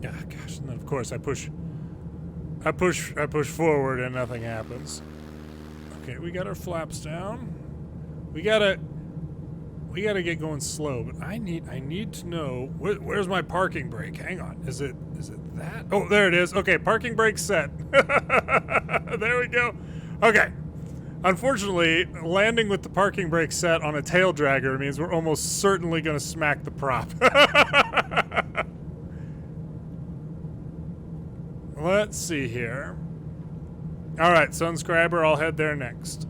Ah, gosh. And then, of course, I push forward and nothing happens. Okay, we got our flaps down. We gotta get going slow, but I need to know where's my parking brake. Hang on, is it that? Oh, there it is. Okay, parking brake set. There we go. Okay. Unfortunately, landing with the parking brake set on a tail dragger means we're almost certainly going to smack the prop. Let's see here. All right, Sunscriber, I'll head there next.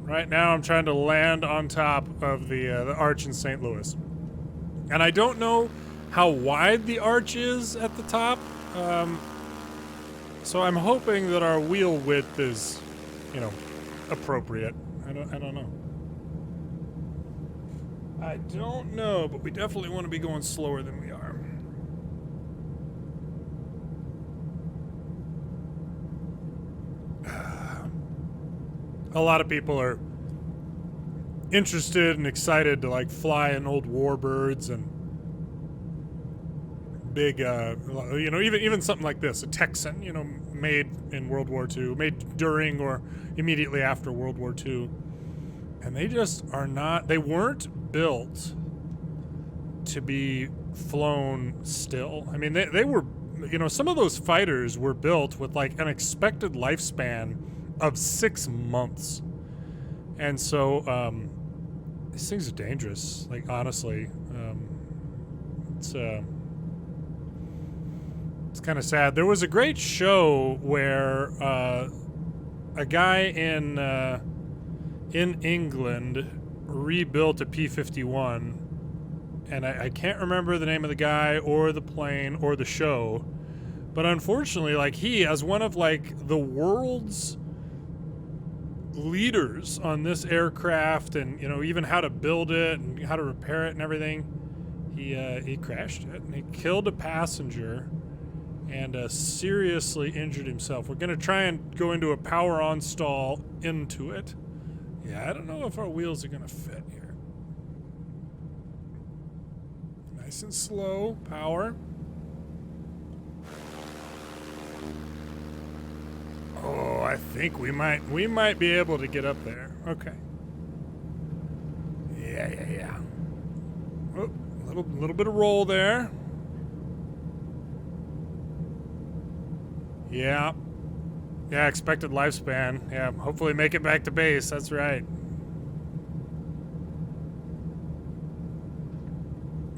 Right now, I'm trying to land on top of the arch in St. Louis. And I don't know how wide the arch is at the top. So I'm hoping that our wheel width is, you know, appropriate. I don't know. I don't know, but we definitely want to be going slower than we are. A lot of people are interested and excited to like fly in old warbirds and big, you know, even something like this, a Texan, you know, made in World War II, made during or immediately after World War II. And they just are not, they weren't built to be flown still. I mean, they were, you know, some of those fighters were built with like an expected lifespan of 6 months. And so, these things are dangerous, like, honestly. It's kind of sad. There was a great show where a guy in England rebuilt a P-51, and I can't remember the name of the guy or the plane or the show, but unfortunately, like, he, as one of like the world's leaders on this aircraft, and you know, even how to build it and how to repair it and everything, he crashed it and he killed a passenger and seriously injured himself. We're gonna try and go into a power on stall into it. Yeah, I don't know if our wheels are gonna fit here. Nice and slow power. Oh, I think we might be able to get up there. Okay. Yeah. Oh, little bit of roll there. Yeah. Yeah, expected lifespan. Yeah, hopefully make it back to base. That's right.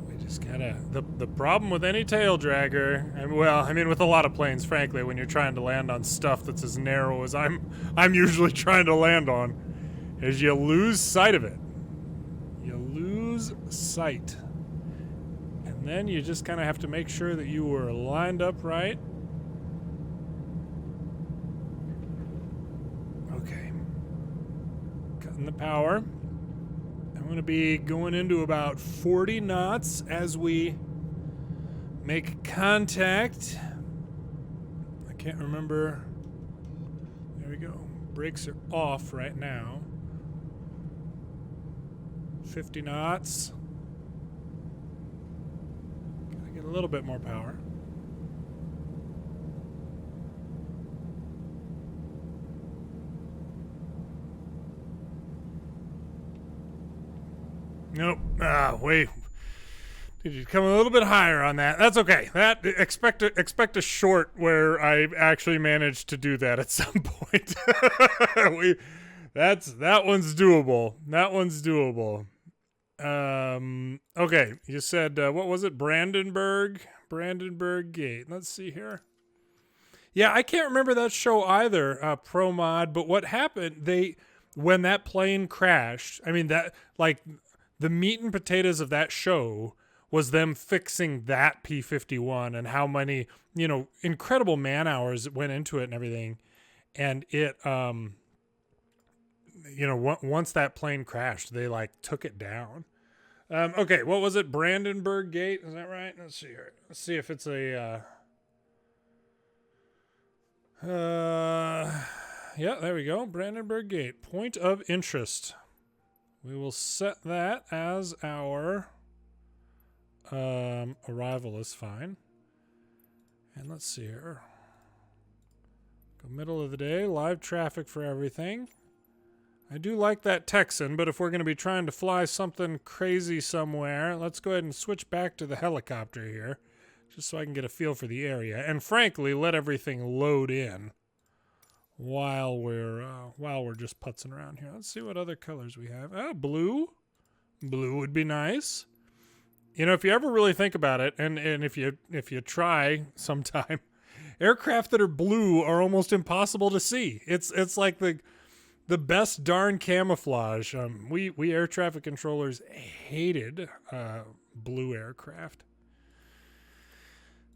We just gotta... The problem with any tail dragger, and well, I mean with a lot of planes, frankly, when you're trying to land on stuff that's as narrow as I'm usually trying to land on, is you lose sight of it. You lose sight. And then you just kind of have to make sure that you were lined up right. Okay. Cutting the power. I'm going to be going into about 40 knots as we make contact. I can't remember. There we go. Brakes are off right now. 50 knots. Gotta get a little bit more power. Nope. Wait. Did you come a little bit higher on that? That's okay. That expect a short where I actually managed to do that at some point. That one's doable. That one's doable. Okay. You said what was it? Brandenburg Gate. Let's see here. Yeah, I can't remember that show either, Pro Mod, but what happened, when that plane crashed, I mean, that, like, the meat and potatoes of that show was them fixing that P-51 and how many, you know, incredible man hours went into it and everything. And it, you know, once that plane crashed, they, like, took it down. Okay, what was it? Brandenburg Gate? Is that right? Let's see here. Let's see if it's a, yeah, there we go. Brandenburg Gate. Point of interest. We will set that as our arrival is fine. And let's see here. Go middle of the day, live traffic for everything. I do like that Texan, but if we're going to be trying to fly something crazy somewhere, let's go ahead and switch back to the helicopter here, just so I can get a feel for the area. And frankly, let everything load in while we're just putzing around here. Let's see what other colors we have. Oh, blue. Blue would be nice. You know, if you ever really think about it, and if you try sometime, aircraft that are blue are almost impossible to see. It's like the best darn camouflage. We air traffic controllers hated blue aircraft.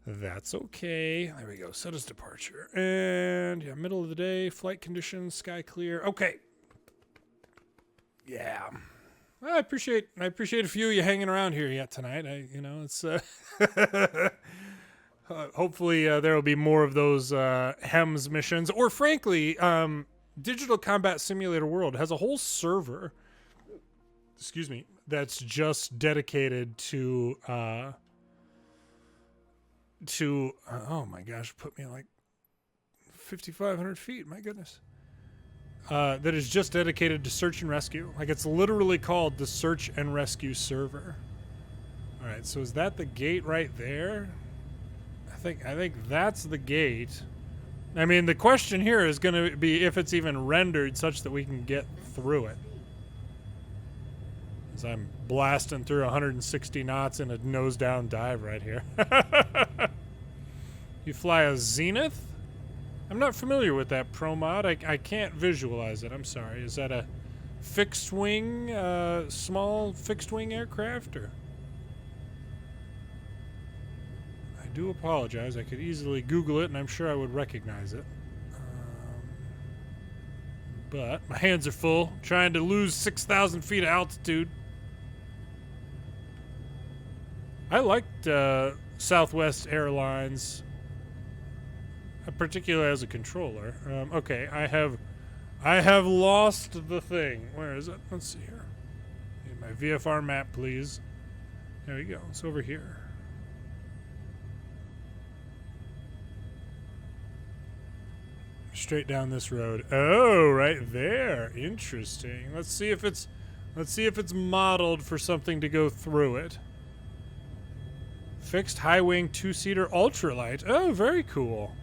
That's okay. There we go. Set as departure. And yeah, middle of the day, flight conditions, sky clear. Okay. Yeah. Well, I appreciate a few of you hanging around here yet tonight. It's hopefully there will be more of those HEMS missions, or frankly, Digital Combat Simulator World has a whole server, that's just dedicated to to, oh my gosh, put me like 5,500 feet. My goodness. That is just dedicated to search and rescue. Like, it's literally called the Search and Rescue Server. All right, so is that the gate right there? I think that's the gate. I mean, the question here is going to be if it's even rendered such that we can get through it. As I'm blasting through 160 knots in a nose-down dive right here. You fly a Zenith? I'm not familiar with that pro mod. I can't visualize it. I'm sorry. Is that a fixed-wing, small fixed-wing aircraft, or? I do apologize. I could easily Google it, and I'm sure I would recognize it. But my hands are full, trying to lose 6,000 feet of altitude. I liked Southwest Airlines, particularly as a controller. Okay, I have lost the thing. Where is it? Let's see here. Need my VFR map, please. There we go. It's over here. Straight down this road. Oh, right there. Interesting. Let's see if it's modeled for something to go through it. Fixed high wing 2-seater ultralight. Oh, very cool.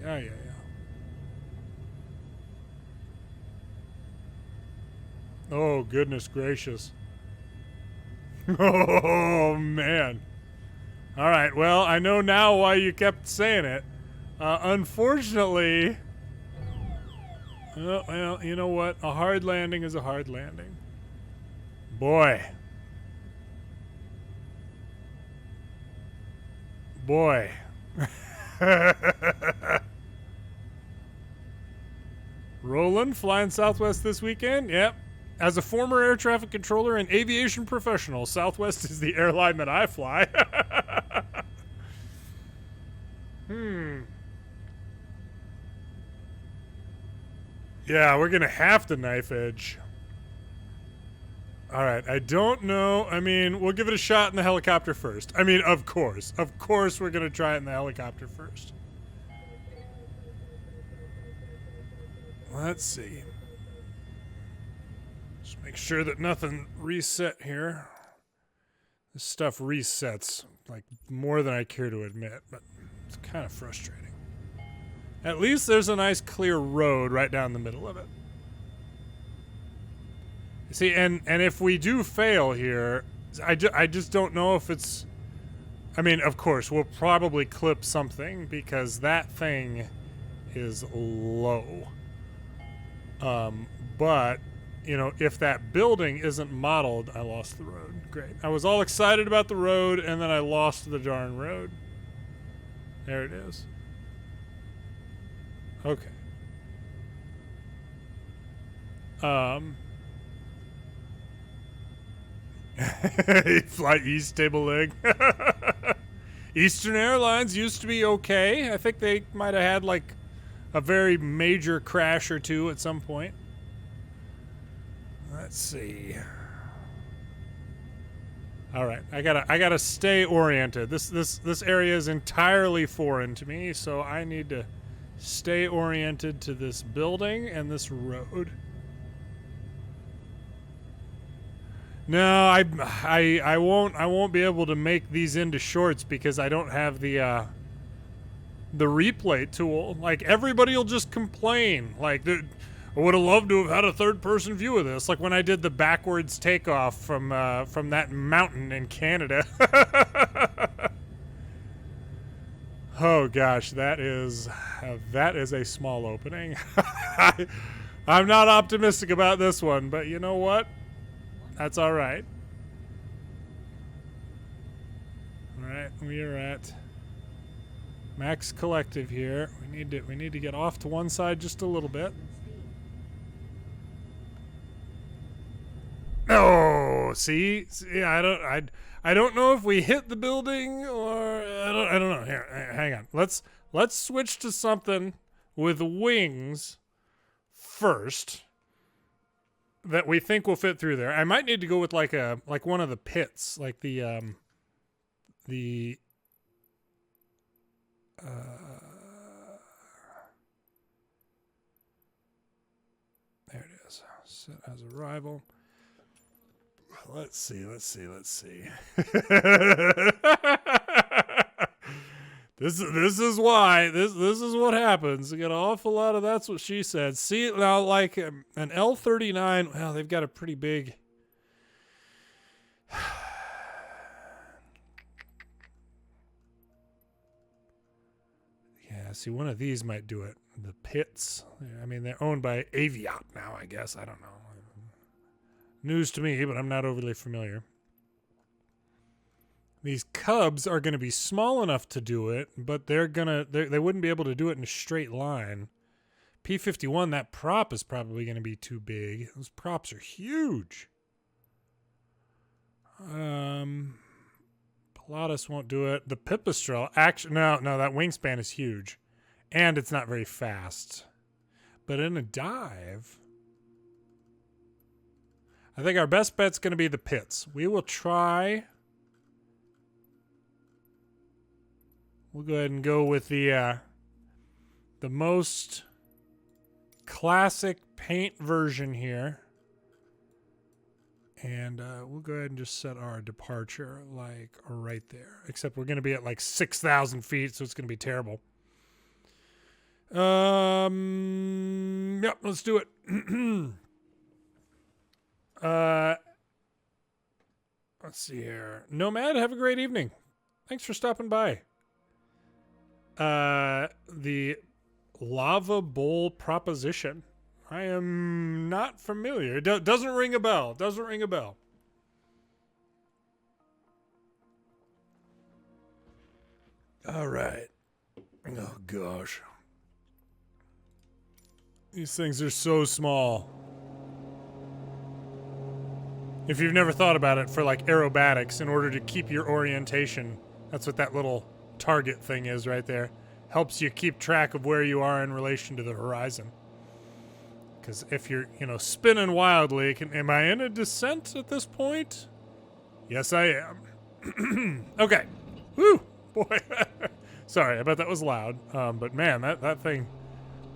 Yeah. Oh, goodness gracious. Oh, man. All right, well, I know now why you kept saying it. Unfortunately, well, you know what? A hard landing is a hard landing. Boy. Roland, flying Southwest this weekend? Yep. As a former air traffic controller and aviation professional, Southwest is the airline that I fly. Yeah, we're gonna have to knife edge. All right, I don't know. I mean, we'll give it a shot in the helicopter first. I mean, of course we're gonna try it in the helicopter first. Let's see. Just make sure that nothing reset here. This stuff resets like more than I care to admit, but it's kind of frustrating. At least there's a nice clear road right down the middle of it. See, and if we do fail here, I just don't know if it's... I mean, of course, we'll probably clip something because that thing is low. But, you know, if that building isn't modeled... I lost the road. Great. I was all excited about the road, and then I lost the darn road. There it is. Okay. Fly East table leg. Eastern Airlines used to be okay. I think they might have had like a very major crash or two at some point. Let's see. All right, I gotta stay oriented. This area is entirely foreign to me, so I need to stay oriented to this building and this road. No, I won't be able to make these into shorts because I don't have the replay tool. Like, everybody will just complain. Like, I would have loved to have had a third-person view of this. Like when I did the backwards takeoff from that mountain in Canada. Oh gosh, that is a small opening. I'm not optimistic about this one, but you know what? That's all right. All right, we are at max collective here. We need to get off to one side just a little bit. Oh, see, I don't know if we hit the building or I don't know. Here, hang on. Let's switch to something with wings first that we think will fit through there. I might need to go with like one of the pits, like the the there it is. Set as arrival. Let's see. This is why this is what happens. You get an awful lot of that's what she said. See now, like an L39. Well, they've got a pretty big. Yeah, see, one of these might do it. The Pits. I mean, they're owned by Aviation now, I guess. I don't know. News to me, but I'm not overly familiar. These Cubs are going to be small enough to do it, but they wouldn't be able to do it in a straight line. P51, that prop is probably going to be too big. Those props are huge. Pilatus won't do it. The Pipistrel, actually, no, that wingspan is huge. And it's not very fast. But in a dive, I think our best bet's going to be the Pits. We will try. We'll go ahead and go with the most classic paint version here. And we'll go ahead and just set our departure like right there. Except we're going to be at like 6,000 feet, so it's going to be terrible. Yep, let's do it. Let's see here. Nomad, have a great evening. Thanks for stopping by. The lava bowl proposition. I am not familiar. Doesn't ring a bell. Doesn't ring a bell. All right. Oh, gosh. These things are so small. If you've never thought about it for like aerobatics, in order to keep your orientation, that's what that little target thing is right there. Helps you keep track of where you are in relation to the horizon. Because if you're, spinning wildly, am I in a descent at this point? Yes, I am. Okay. Woo! Boy. Sorry, I bet that was loud. But man, that thing,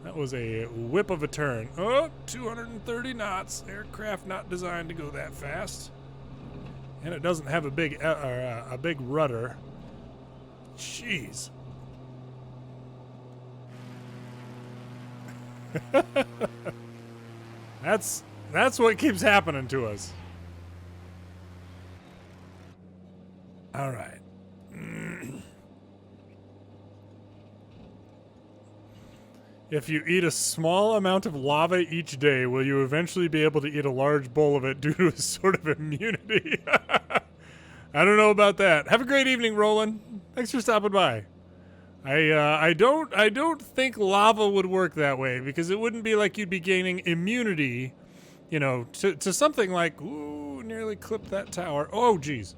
that was a whip of a turn. Oh, 230 knots. Aircraft not designed to go that fast. And it doesn't have a big rudder. Jeez. That's what keeps happening to us. All right. If you eat a small amount of lava each day, will you eventually be able to eat a large bowl of it due to a sort of immunity? I don't know about that. Have a great evening, Roland. Thanks for stopping by. I don't think lava would work that way, because it wouldn't be like you'd be gaining immunity, to something like, ooh, nearly clipped that tower. Oh, geez.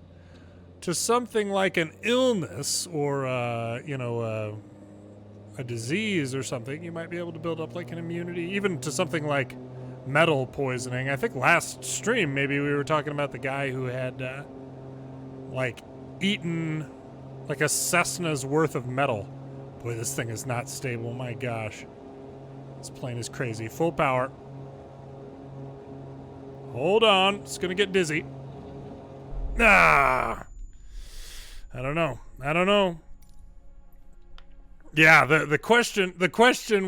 To something like an illness or, a disease or something. You might be able to build up like an immunity, even to something like metal poisoning. I think last stream, maybe we were talking about the guy who had, eaten like a Cessna's worth of metal. Boy, this thing is not stable. My gosh. This plane is crazy. Full power. Hold on. It's going to get dizzy. Ah! I don't know. Yeah, the question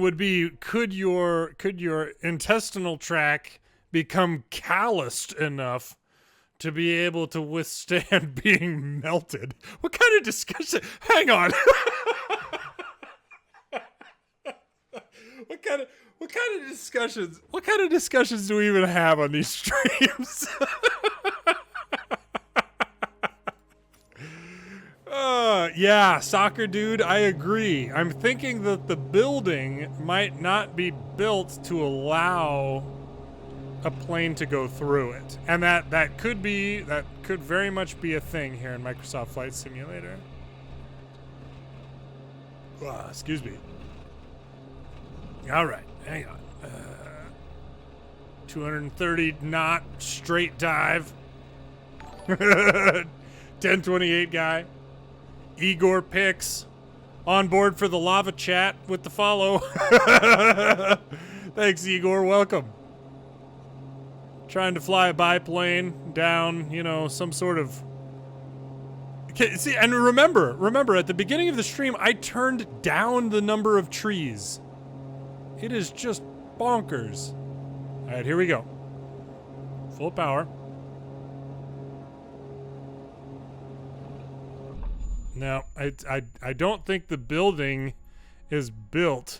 would be, could your intestinal tract become calloused enough to be able to withstand being melted? What kind of discussion? Hang on. What kind of discussions do we even have on these streams? Yeah, soccer dude, I agree. I'm thinking that the building might not be built to allow a plane to go through it. And that could very much be a thing here in Microsoft Flight Simulator. Excuse me. All right, hang on. 230 knot straight dive. 1028 guy. Igor Pix on board for the lava chat with the follow. Thanks, Igor. Welcome. Trying to fly a biplane down, you know, some sort of... Okay, see, and remember, at the beginning of the stream, I turned down the number of trees. It is just bonkers. All right, here we go. Full power. Now, I don't think the building is built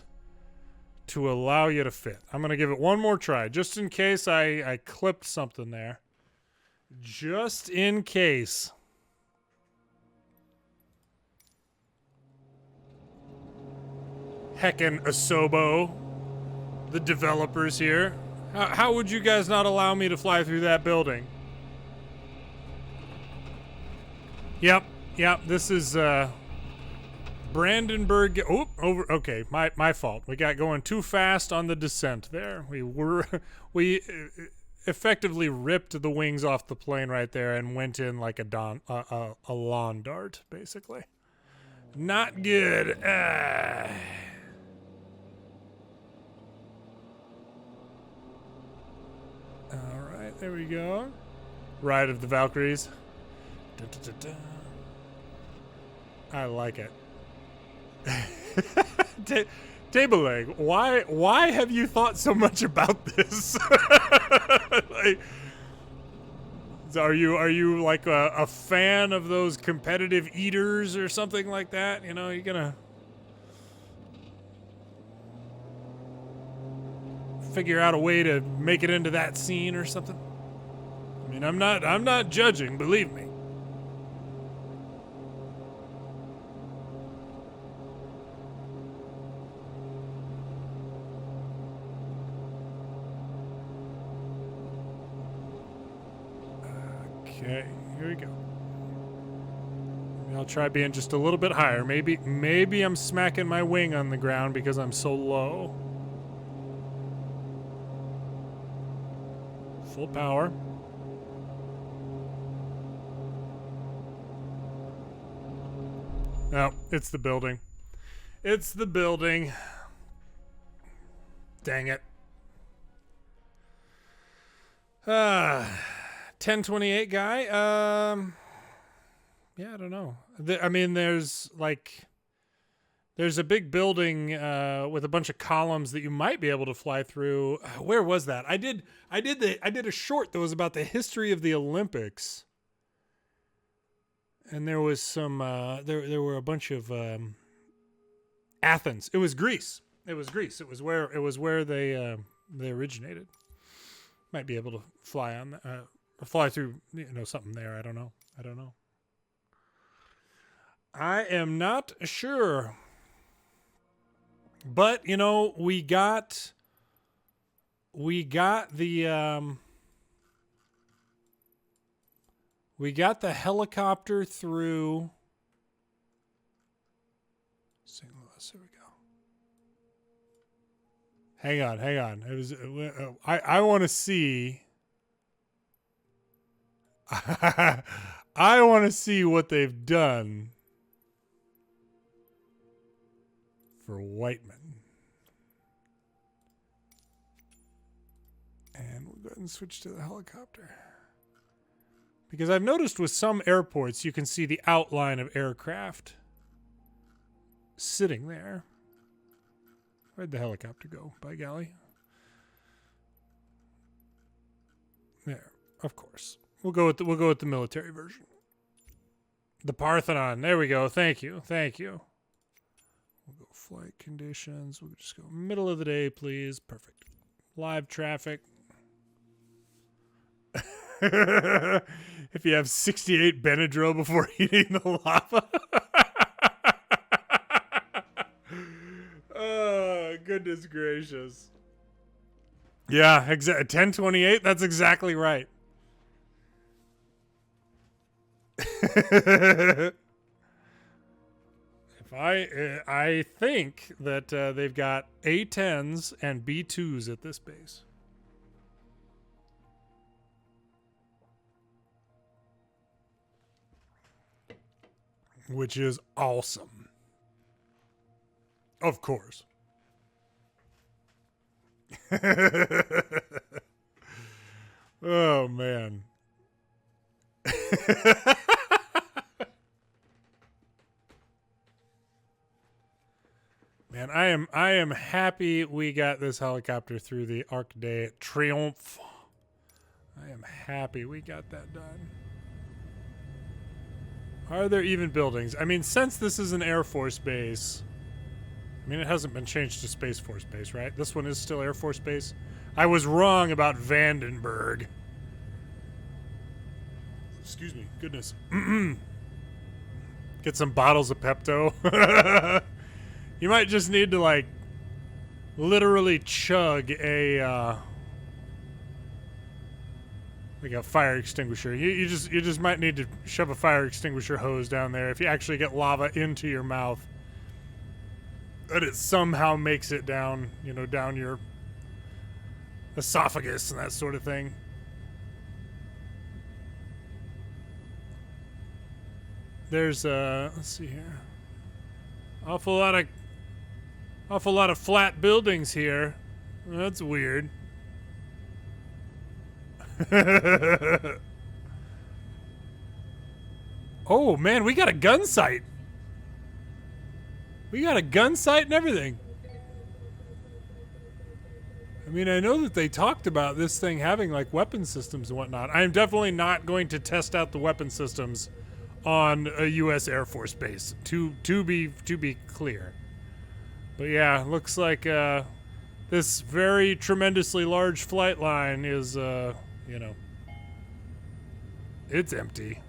to allow you to fit. I'm going to give it one more try, just in case I clipped something there. Just in case. Heckin' Asobo, the developers here. How would you guys not allow me to fly through that building? Yep, this is Brandenburg. Oh, over. Okay, my fault. We got going too fast on the descent there. We effectively ripped the wings off the plane right there and went in like a lawn dart, basically. Not good. All right, there we go. Ride of the Valkyries. Dun, dun, dun, dun. I like it. Table leg, why have you thought so much about this? Like, are you like a fan of those competitive eaters or something like that? You know, you're gonna figure out a way to make it into that scene or something. I mean, I'm not judging, believe me. Okay, here we go. I'll try being just a little bit higher. Maybe I'm smacking my wing on the ground because I'm so low. Full power. No, it's the building. It's the building. Dang it. 1028 guy. Yeah, I don't know. I mean, there's a big building with a bunch of columns that you might be able to fly through. Where was that? I did a short that was about the history of the Olympics, and there was some there were a bunch of Athens. It was Greece. It was where they originated. Might be able to fly on fly through, you know, something there. I don't know. I am not sure. But, you know, we got the helicopter through St. Louis. Here we go. Hang on. It was I want to see I want to see what they've done for Whiteman. And we'll go ahead and switch to the helicopter. Because I've noticed with some airports, you can see the outline of aircraft sitting there. Where'd the helicopter go, by golly? There, of course. We'll go with the military version. The Parthenon. There we go. Thank you. We'll go flight conditions. We'll just go middle of the day, please. Perfect. Live traffic. If you have 68 Benadryl before eating the lava. Oh, goodness gracious. Yeah, 1028. That's exactly right. I think that they've got A10s and B2s at this base. which is awesome. Of course. Oh, man. Man, I am happy we got this helicopter through the Arc de Triomphe. I am happy we got that done. Are there even buildings? I mean, since this is an Air Force base, I mean, it hasn't been changed to Space Force base, right? This one is still Air Force base. I was wrong about Brandenburg. Excuse me. Goodness. Get some bottles of Pepto. You might just need to, like, literally chug a, like a fire extinguisher. You just might need to shove a fire extinguisher hose down there if you actually get lava into your mouth. That it somehow makes it down, you know, down your esophagus and that sort of thing. There's let's see here. Awful lot of flat buildings here. That's weird. Oh man, we got a gun sight. We got a gun sight and everything. I mean, I know that they talked about this thing having like weapon systems and whatnot. I am definitely not going to test out the weapon systems on a U.S. Air Force base. To be clear. But yeah, looks like this very tremendously large flight line is, you know, it's empty.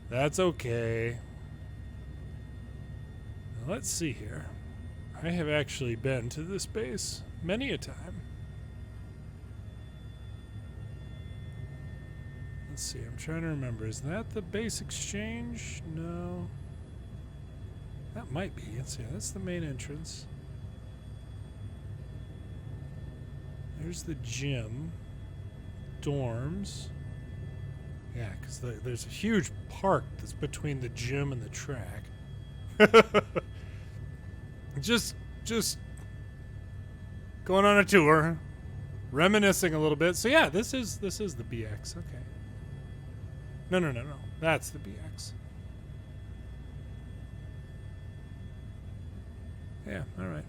That's okay. Now, let's see here. I have actually been to this base many a time. Let's see, I'm trying to remember. Is that the base exchange? No. That might be. Let's see, that's the main entrance. There's the gym. Dorms. Yeah, because there's a huge park that's between the gym and the track. just going on a tour, reminiscing a little bit. So yeah, this is the BX. Okay. No. That's the BX. Yeah, all right.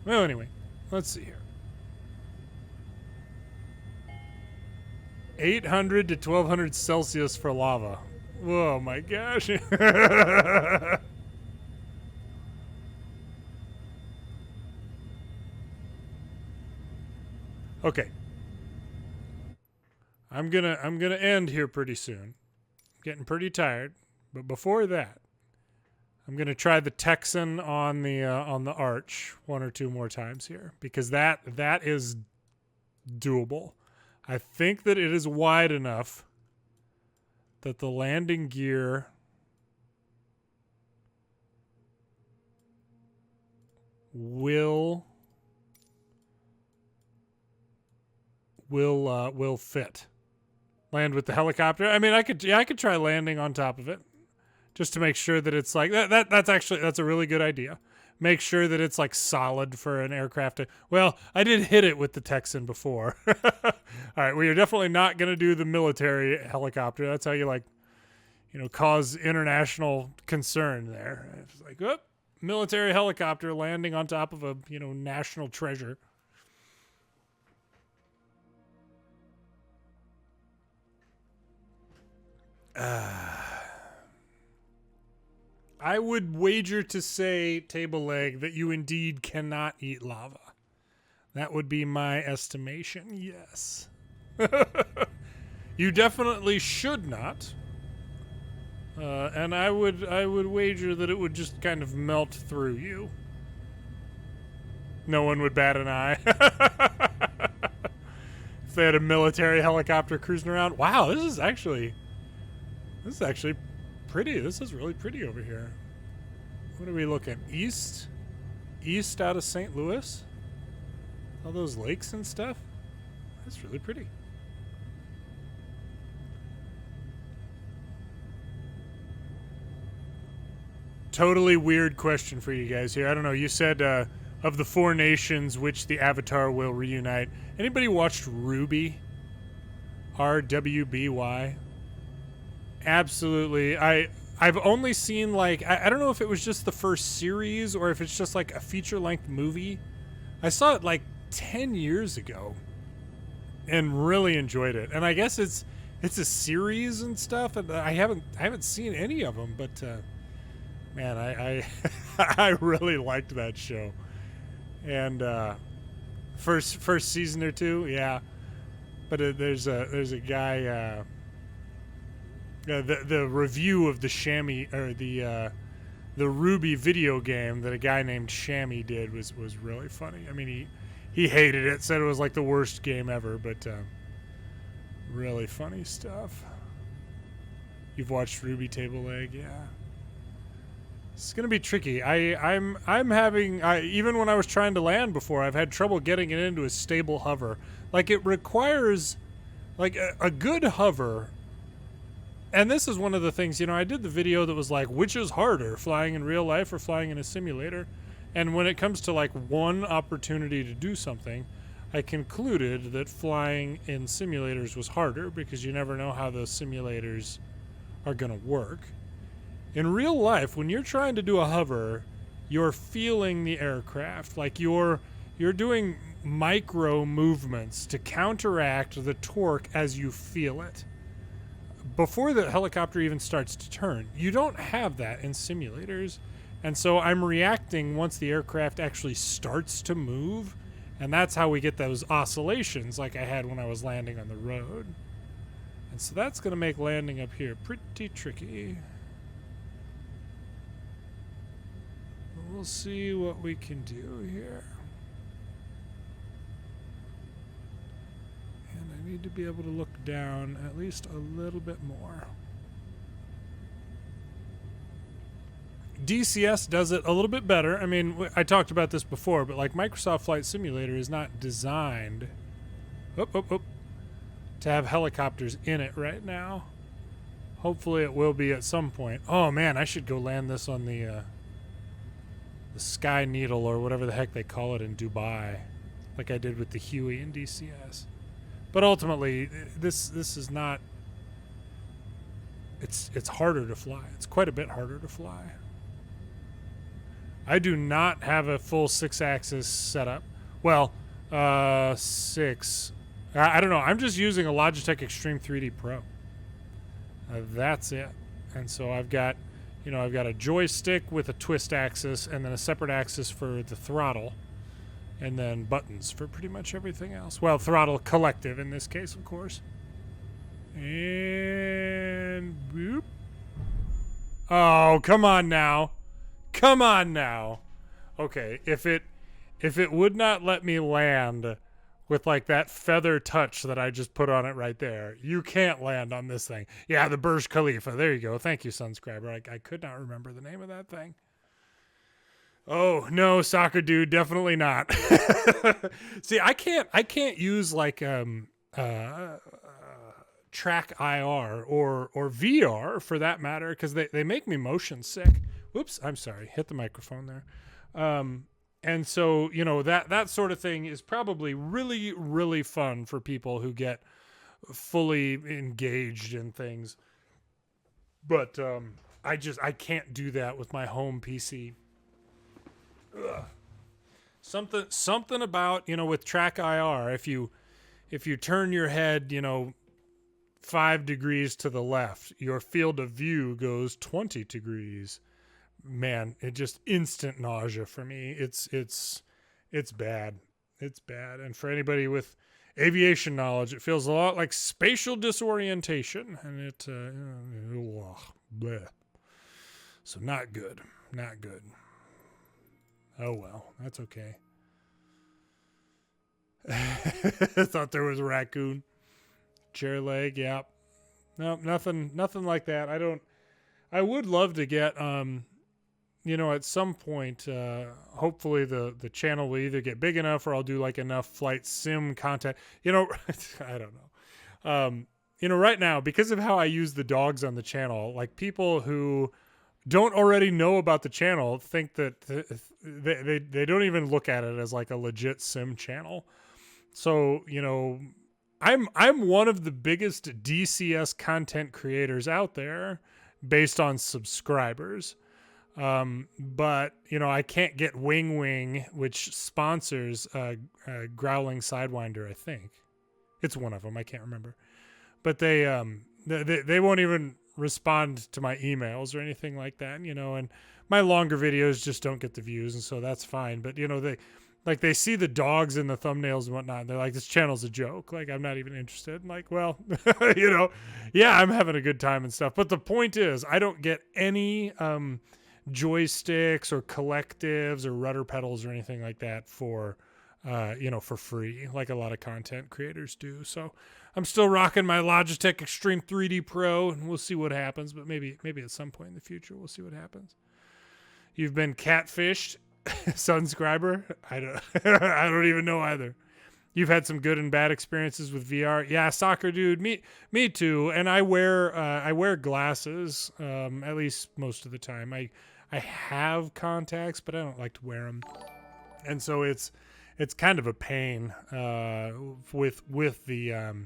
Well, anyway, let's see here. 800 to 1200 Celsius for lava. Oh my gosh. Okay. I'm gonna end here pretty soon. I'm getting pretty tired. But before that, I'm gonna try the Texan on the Arch one or two more times here, because that is doable. I think that it is wide enough that the landing gear will fit. Land with the helicopter. I mean, I could try landing on top of it just to make sure that it's like that's a really good idea. Make sure that it's like solid for an aircraft. Well, I did hit it with the Texan before. All right, we are definitely not going to do the military helicopter. That's how you, like, you know, cause international concern there. It's like, oh, military helicopter landing on top of a, you know, national treasure. I would wager to say, table leg, that you indeed cannot eat lava. That would be my estimation, yes. You definitely should not. And I would wager that it would just kind of melt through you. No one would bat an eye. If they had a military helicopter cruising around. Wow, this is actually pretty. This is really pretty over here. What are we looking? East out of St. Louis? All those lakes and stuff? That's really pretty. totally weird question for you guys here. I don't know. You said of the 4 nations which the Avatar will reunite. Anybody watched Ruby? RWBY? Absolutely. I've only seen like I don't know if it was just the first series or if it's just like a feature-length movie. I saw it like 10 years ago and really enjoyed it. And I guess it's a series and stuff, and I haven't seen any of them, but man, I I really liked that show. And first season or 2, yeah. But there's a guy. The review of the Shammy or the Ruby video game that a guy named Shammy did was really funny. I mean, he hated it, said it was like the worst game ever, but really funny stuff. You've watched Ruby Table Leg, yeah. It's gonna be tricky. I'm having even when I was trying to land before, I've had trouble getting it into a stable hover. Like it requires like a good hover. And this is one of the things, I did the video that was like, which is harder, flying in real life or flying in a simulator? And when it comes to like one opportunity to do something, I concluded that flying in simulators was harder because you never know how those simulators are going to work. In real life, when you're trying to do a hover, you're feeling the aircraft. Like you're doing micro movements to counteract the torque as you feel it. Before the helicopter even starts to turn, you don't have that in simulators. And so I'm reacting once the aircraft actually starts to move. And that's how we get those oscillations like I had when I was landing on the road. And so that's going to make landing up here pretty tricky. We'll see what we can do here. And I need to be able to look down at least a little bit more. DCS does it a little bit better. I mean, I talked about this before, but like Microsoft Flight Simulator is not designed to have helicopters in it right now. Hopefully it will be at some point. Oh man, I should go land this on the Sky Needle or whatever the heck they call it in Dubai, like I did with the Huey in DCS. But ultimately, this is not. It's harder to fly. It's quite a bit harder to fly. I do not have a full 6-axis setup. Well, 6. I don't know. I'm just using a Logitech Extreme 3D Pro. That's it. And so I've got a joystick with a twist axis and then a separate axis for the throttle. And then buttons for pretty much everything else. Well, throttle collective in this case, of course. And boop. Oh, come on now. Come on now. Okay, if it would not let me land with like that feather touch that I just put on it right there, you can't land on this thing. Yeah, the Burj Khalifa. There you go. Thank you, Sunscriber. I could not remember the name of that thing. Oh no, soccer dude, definitely not. See, I can't use like track IR or VR for that matter because they make me motion sick. Whoops, I'm sorry, hit the microphone there. And so that sort of thing is probably really really fun for people who get fully engaged in things. But I can't do that with my home PC. Ugh. Something about with track IR, if you turn your head 5 degrees to the left, your field of view goes 20 degrees. Man, it just instant nausea for me. It's bad. It's bad. And for anybody with aviation knowledge, it feels a lot like spatial disorientation, and it bleh. So not good. Not good. Oh well, that's okay. I thought there was a raccoon. Chair leg, yeah. No, nothing like that. I would love to get at some point, hopefully the channel will either get big enough or I'll do like enough flight sim content. I don't know. Right now, because of how I use the dogs on the channel, like people who don't already know about the channel think that they don't even look at it as like a legit sim channel. So, you know, I'm one of the biggest DCS content creators out there based on subscribers. But you know, I can't get Wing Wing, which sponsors Growling Sidewinder. I think it's one of them. I can't remember, but they won't even respond to my emails or anything like that. You know, and my longer videos just don't get the views, and so that's fine. But you know, they see the dogs in the thumbnails and whatnot. And they're like, this channel's a joke. Like, I'm not even interested. I'm like, well, you know, yeah, I'm having a good time and stuff. But the point is, I don't get any joysticks or collectives or rudder pedals or anything like that for you know, for free, like a lot of content creators do. So I'm still rocking my Logitech Extreme 3D Pro, and we'll see what happens. But maybe at some point in the future, we'll see what happens. You've been catfished, subscriber. I don't even know either. You've had some good and bad experiences with VR. Yeah, soccer dude. Me too. And I wear glasses at least most of the time. I have contacts, but I don't like to wear them, and so it's kind of a pain with the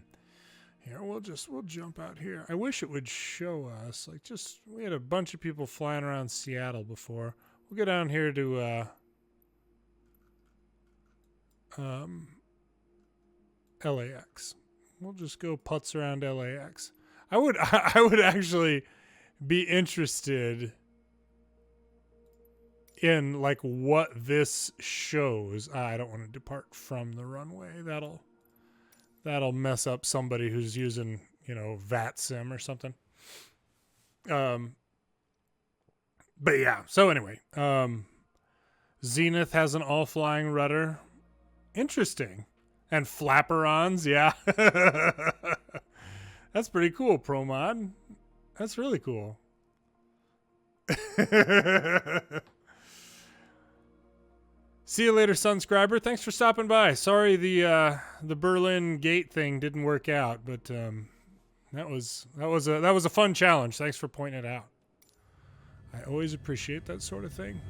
here. We'll jump out here. I wish it would show us, like, just, we had a bunch of people flying around Seattle before. We'll go down here to LAX. We'll just go putz around LAX. I would actually be interested in like what this shows. I don't want to depart from the runway. That'll mess up somebody who's using, you know, VATSIM or something. But yeah, so anyway, Zenith has an all-flying rudder. Interesting. And flapperons, yeah. That's pretty cool, ProMod. That's really cool. See you later, Sunscriber. Thanks for stopping by. Sorry the Berlin gate thing didn't work out, but that was a fun challenge. Thanks for pointing it out. I always appreciate that sort of thing.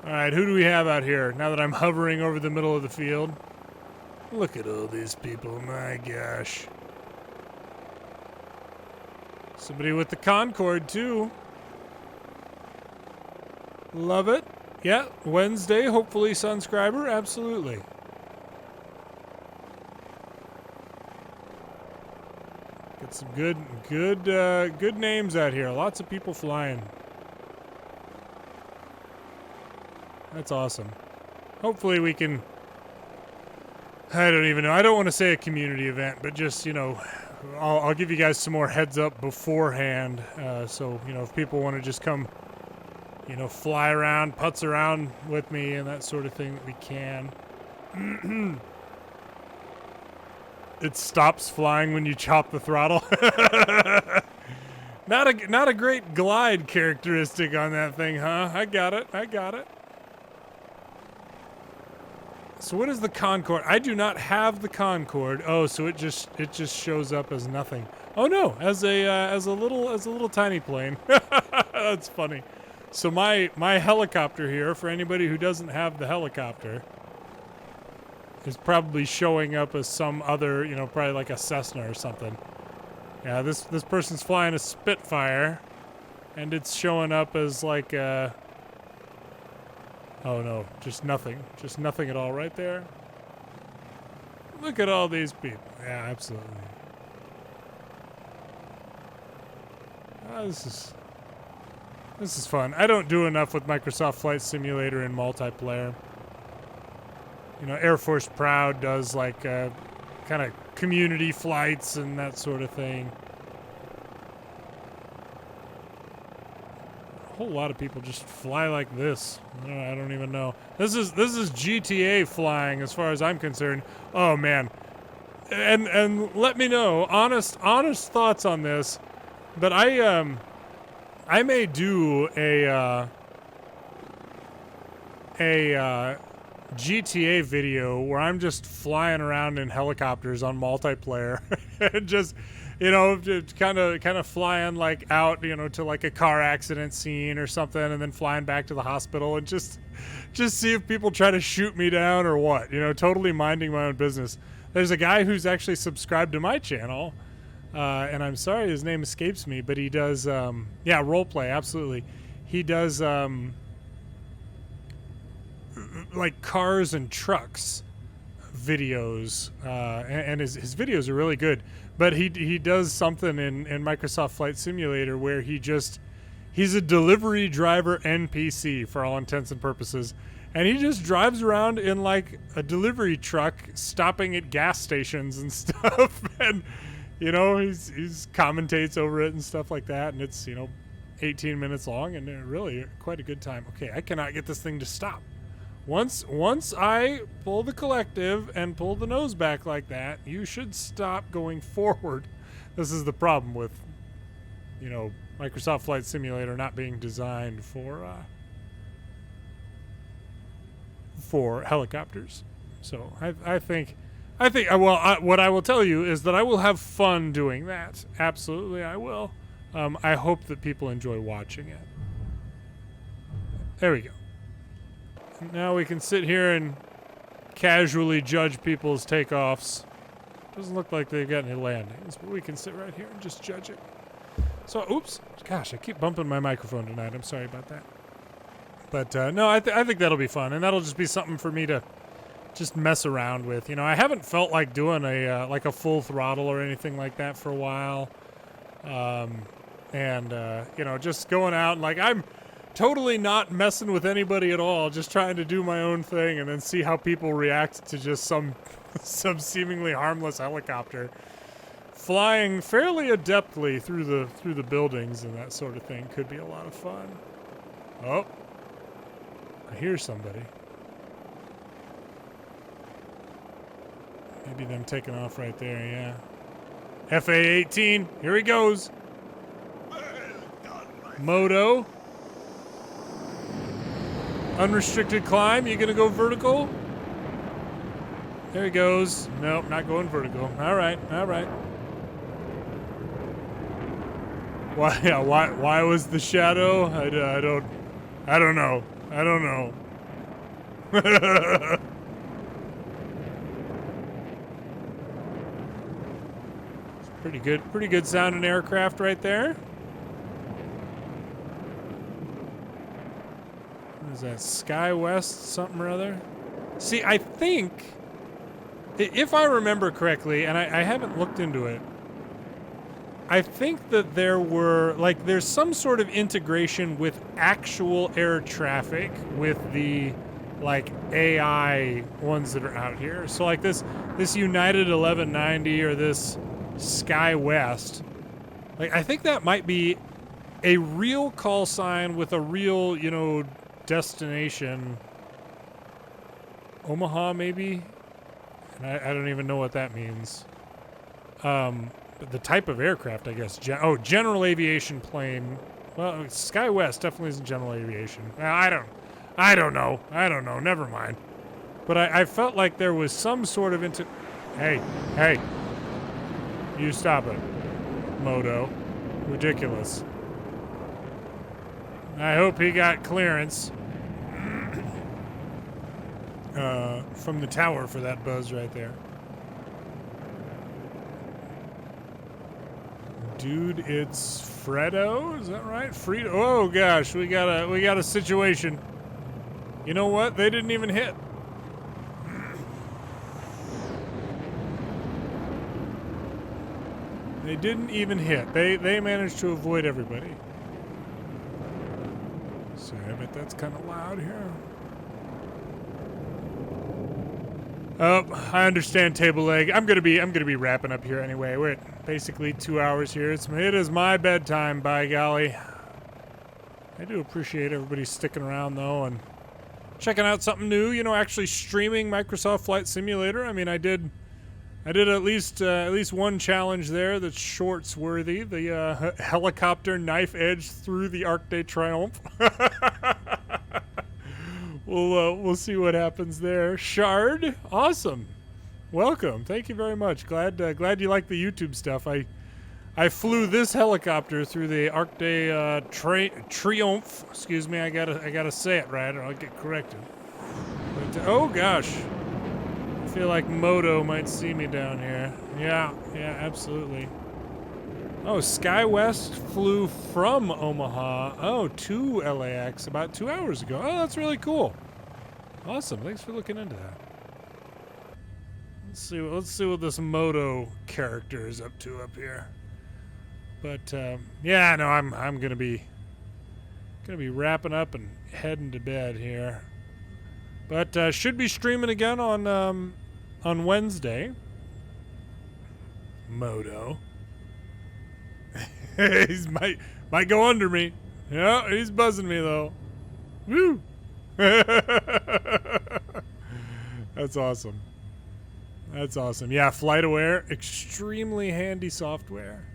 All right, who do we have out here now that I'm hovering over the middle of the field? Look at all these people, my gosh. Somebody with the Concorde, too. Love it. Yeah, Wednesday, hopefully, Sunscriber, absolutely. Get some good names out here. Lots of people flying. That's awesome. Hopefully we can, I don't even know. I don't want to say a community event, but just, you know, I'll give you guys some more heads up beforehand. So, you know, if people want to just come, you know, fly around, putz around with me and that sort of thing, that we can. It stops flying when you chop the throttle. Not a great glide characteristic on that thing, huh? I got it. So what is the Concorde? I do not have the Concorde. Oh, so it just shows up as nothing. Oh no, as a little tiny plane. That's funny. So my helicopter here, for anybody who doesn't have the helicopter, is probably showing up as some other, you know, probably like a Cessna or something. Yeah, this person's flying a Spitfire, and it's showing up as like a, oh no, just nothing at all right there. Look at all these people. Yeah, absolutely. This is fun. I don't do enough with Microsoft Flight Simulator and multiplayer. You know, Air Force Proud does like kind of community flights and that sort of thing. A whole lot of people just fly like this. I don't even know. This is GTA flying as far as I'm concerned. Oh man. And let me know honest thoughts on this. But I may do a GTA video where I'm just flying around in helicopters on multiplayer and just, you know, kind of flying like out, you know, to like a car accident scene or something, and then flying back to the hospital and just see if people try to shoot me down or what, you know, totally minding my own business. There's a guy who's actually subscribed to my channel, and I'm sorry his name escapes me, but he does, yeah, roleplay, absolutely. He does, like cars and trucks videos, and his videos are really good. But he does something in Microsoft Flight Simulator where he's a delivery driver NPC for all intents and purposes. And he just drives around in like a delivery truck, stopping at gas stations and stuff. And, you know, he's commentates over it and stuff like that. And it's, you know, 18 minutes long and really quite a good time. Okay, I cannot get this thing to stop. Once I pull the collective and pull the nose back like that, you should stop going forward. This is the problem with, you know, Microsoft Flight Simulator not being designed for helicopters. So I think what I will tell you is that I will have fun doing that. Absolutely, I will. I hope that people enjoy watching it. There we go. Now we can sit here and casually judge people's takeoffs. Doesn't look like they've got any landings, but we can sit right here and just judge it. So, oops. Gosh, I keep bumping my microphone tonight. I'm sorry about that. But, no, I think that'll be fun, and that'll just be something for me to just mess around with. You know, I haven't felt like doing like a full throttle or anything like that for a while. You know, just going out and, like, I'm totally not messing with anybody at all, just trying to do my own thing and then see how people react to just some seemingly harmless helicopter flying fairly adeptly through the buildings, and that sort of thing could be a lot of fun. Oh, I hear somebody. Maybe them taking off right there, yeah. FA-18, here he goes. Moto. Unrestricted climb, you gonna go vertical? There he goes. Nope, not going vertical. All right. Why was the shadow? I don't know. Pretty good sounding aircraft right there. Is that Sky West something or other? See, I think, if I remember correctly, and I haven't looked into it, I think that there's some sort of integration with actual air traffic with the, like, AI ones that are out here. So, like, this United 1190 or this Sky West, like, I think that might be a real call sign with a real, you know, destination. Omaha, maybe? And I don't even know what that means. But the type of aircraft, I guess. General aviation plane. Well, Sky West definitely isn't general aviation. I don't know. Never mind. But I felt like there was some sort of Hey. You stop it. Moto. Ridiculous. I hope he got clearance from the tower for that buzz right there. Dude, it's Fredo, is that right? Fredo. Oh gosh, we got a situation. You know what? They didn't even hit. They didn't even hit. They managed to avoid everybody. Sorry, but that's kind of loud here. Oh, I understand, table leg. I'm gonna be wrapping up here anyway. We're at basically 2 hours here. It is my bedtime, by golly. I do appreciate everybody sticking around though and checking out something new. You know, actually streaming Microsoft Flight Simulator. I mean, I did at least one challenge there that's shorts worthy. The helicopter knife edge through the Arc de Triomphe. we'll see what happens there. Shard, awesome. Welcome. Thank you very much. Glad you like the YouTube stuff. I flew this helicopter through the Arc de Triomphe. Excuse me, I gotta say it right or I'll get corrected. But, oh gosh. I feel like Moto might see me down here. Yeah, absolutely. Oh, SkyWest flew from Omaha, to LAX about 2 hours ago. Oh, that's really cool. Awesome. Thanks for looking into that. Let's see what this Moto character is up to up here. But yeah, no, I'm gonna be wrapping up and heading to bed here. But should be streaming again on Wednesday. Moto. He's might go under me. Yeah, he's buzzing me though. Woo! That's awesome. That's awesome. Yeah, FlightAware, extremely handy software.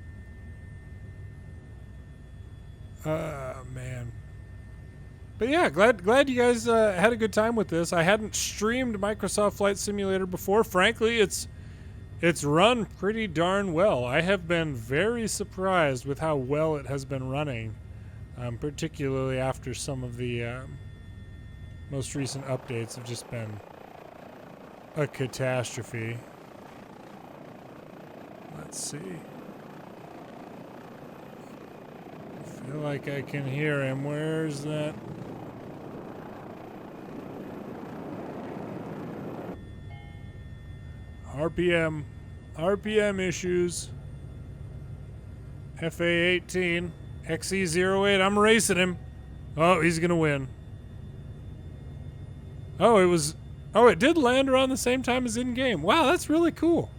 Man. But yeah, glad you guys had a good time with this. I hadn't streamed Microsoft Flight Simulator before. Frankly, it's run pretty darn well. I have been very surprised with how well it has been running, particularly after some of the most recent updates have just been a catastrophe. Let's see. I feel like I can hear him. Where's that? RPM issues. FA-18, XE-08, I'm racing him. Oh, he's gonna win. Oh, it did land around the same time as in-game. Wow, that's really cool.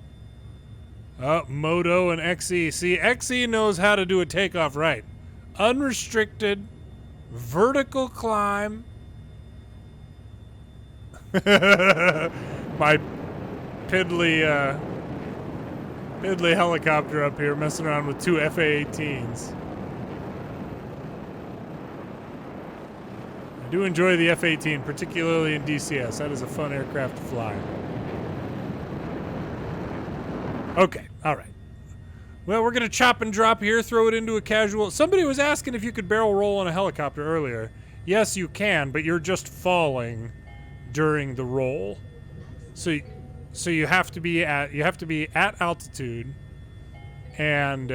Moto and XE. See, XE knows how to do a takeoff right. Unrestricted, vertical climb. My piddly helicopter up here messing around with two FA-18s. I do enjoy the F-18, particularly in DCS. That is a fun aircraft to fly. Okay, all right. Well, we're going to chop and drop here, throw it into a casual... Somebody was asking if you could barrel roll on a helicopter earlier. Yes, you can, but you're just falling during the roll. So you have to be at altitude, and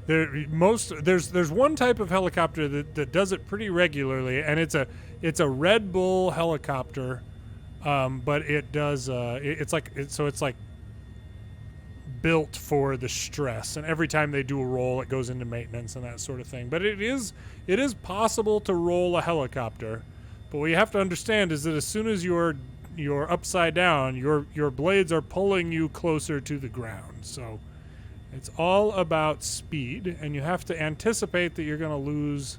there's one type of helicopter that does it pretty regularly, and it's a Red Bull helicopter, but it does it's like built for the stress, and every time they do a roll, it goes into maintenance and that sort of thing. But it is possible to roll a helicopter, but what you have to understand is that as soon as you're upside down, your blades are pulling you closer to the ground. So it's all about speed, and you have to anticipate that you're going to lose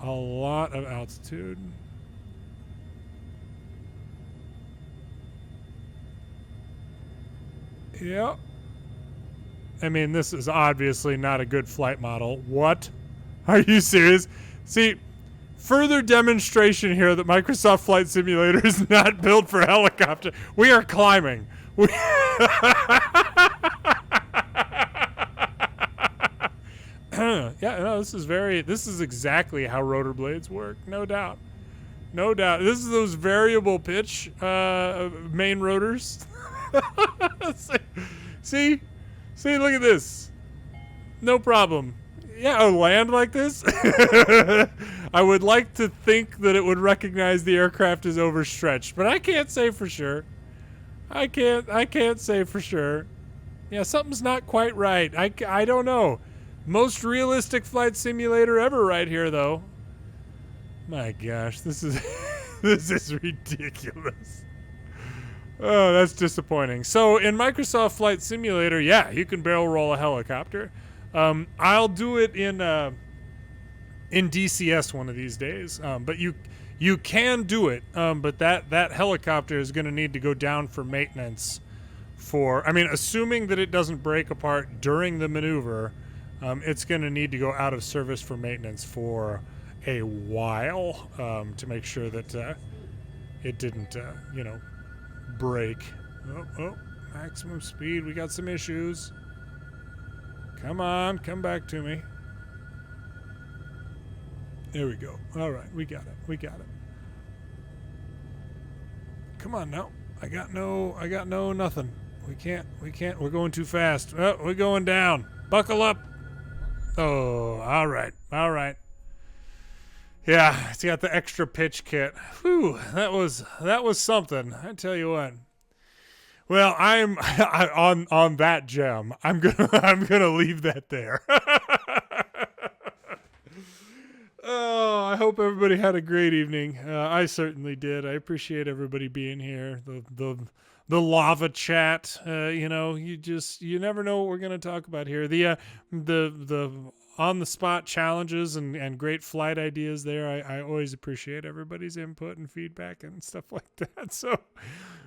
a lot of altitude. Yep. I mean, this is obviously not a good flight model. What? Are you serious? See, further demonstration here that Microsoft Flight Simulator is not built for helicopter. We are climbing. Yeah, no, this is exactly how rotor blades work, no doubt. No doubt. This is those variable pitch main rotors. See, look at this. No problem. Yeah, land like this. I would like to think that it would recognize the aircraft is overstretched, but I can't say for sure. I can't say for sure. Yeah, something's not quite right. I don't know. Most realistic flight simulator ever right here, though. My gosh, this is this is ridiculous. Oh, that's disappointing. So in Microsoft Flight Simulator, yeah, you can barrel roll a helicopter. I'll do it in DCS one of these days. But you can do it. But that helicopter is going to need to go down for maintenance assuming that it doesn't break apart during the maneuver, it's going to need to go out of service for maintenance for a while to make sure that it didn't, break. Oh, maximum speed. We got some issues. Come on, come back to me. There we go. All right, we got it. Come on now. I got no nothing. We can't. We're going too fast. Oh, we're going down. Buckle up. Oh, all right. Yeah, it's got the extra pitch kit. Whew, that was something. I tell you what. Well, on that gem. I'm gonna leave that there. Oh, I hope everybody had a great evening. I certainly did. I appreciate everybody being here. The lava chat. You never know what we're gonna talk about here. The on the spot challenges and great flight ideas there. I always appreciate everybody's input and feedback and stuff like that. So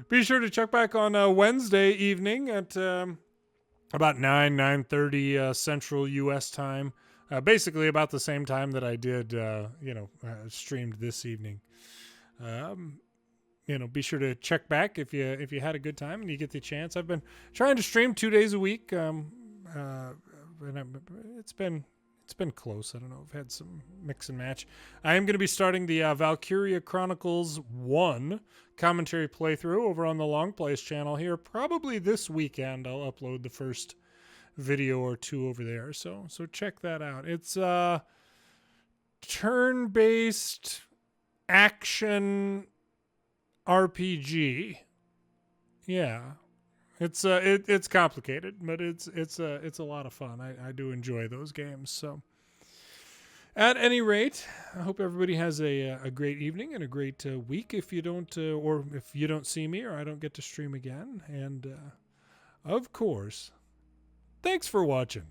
be sure to check back on Wednesday evening at about 9:30 Central U.S. time. Basically about the same time that I did, streamed this evening. Be sure to check back if you had a good time and you get the chance. I've been trying to stream 2 days a week. And it's been close. I don't know. I've had some mix and match. I am going to be starting the Valkyria Chronicles 1 commentary playthrough over on the Long Plays channel here. Probably this weekend I'll upload the first video or two over there. So check that out. It's turn-based action RPG. Yeah. It's complicated, but it's a lot of fun. I do enjoy those games. So, at any rate, I hope everybody has a great evening and a great week. If you don't see me or I don't get to stream again, and of course, thanks for watching.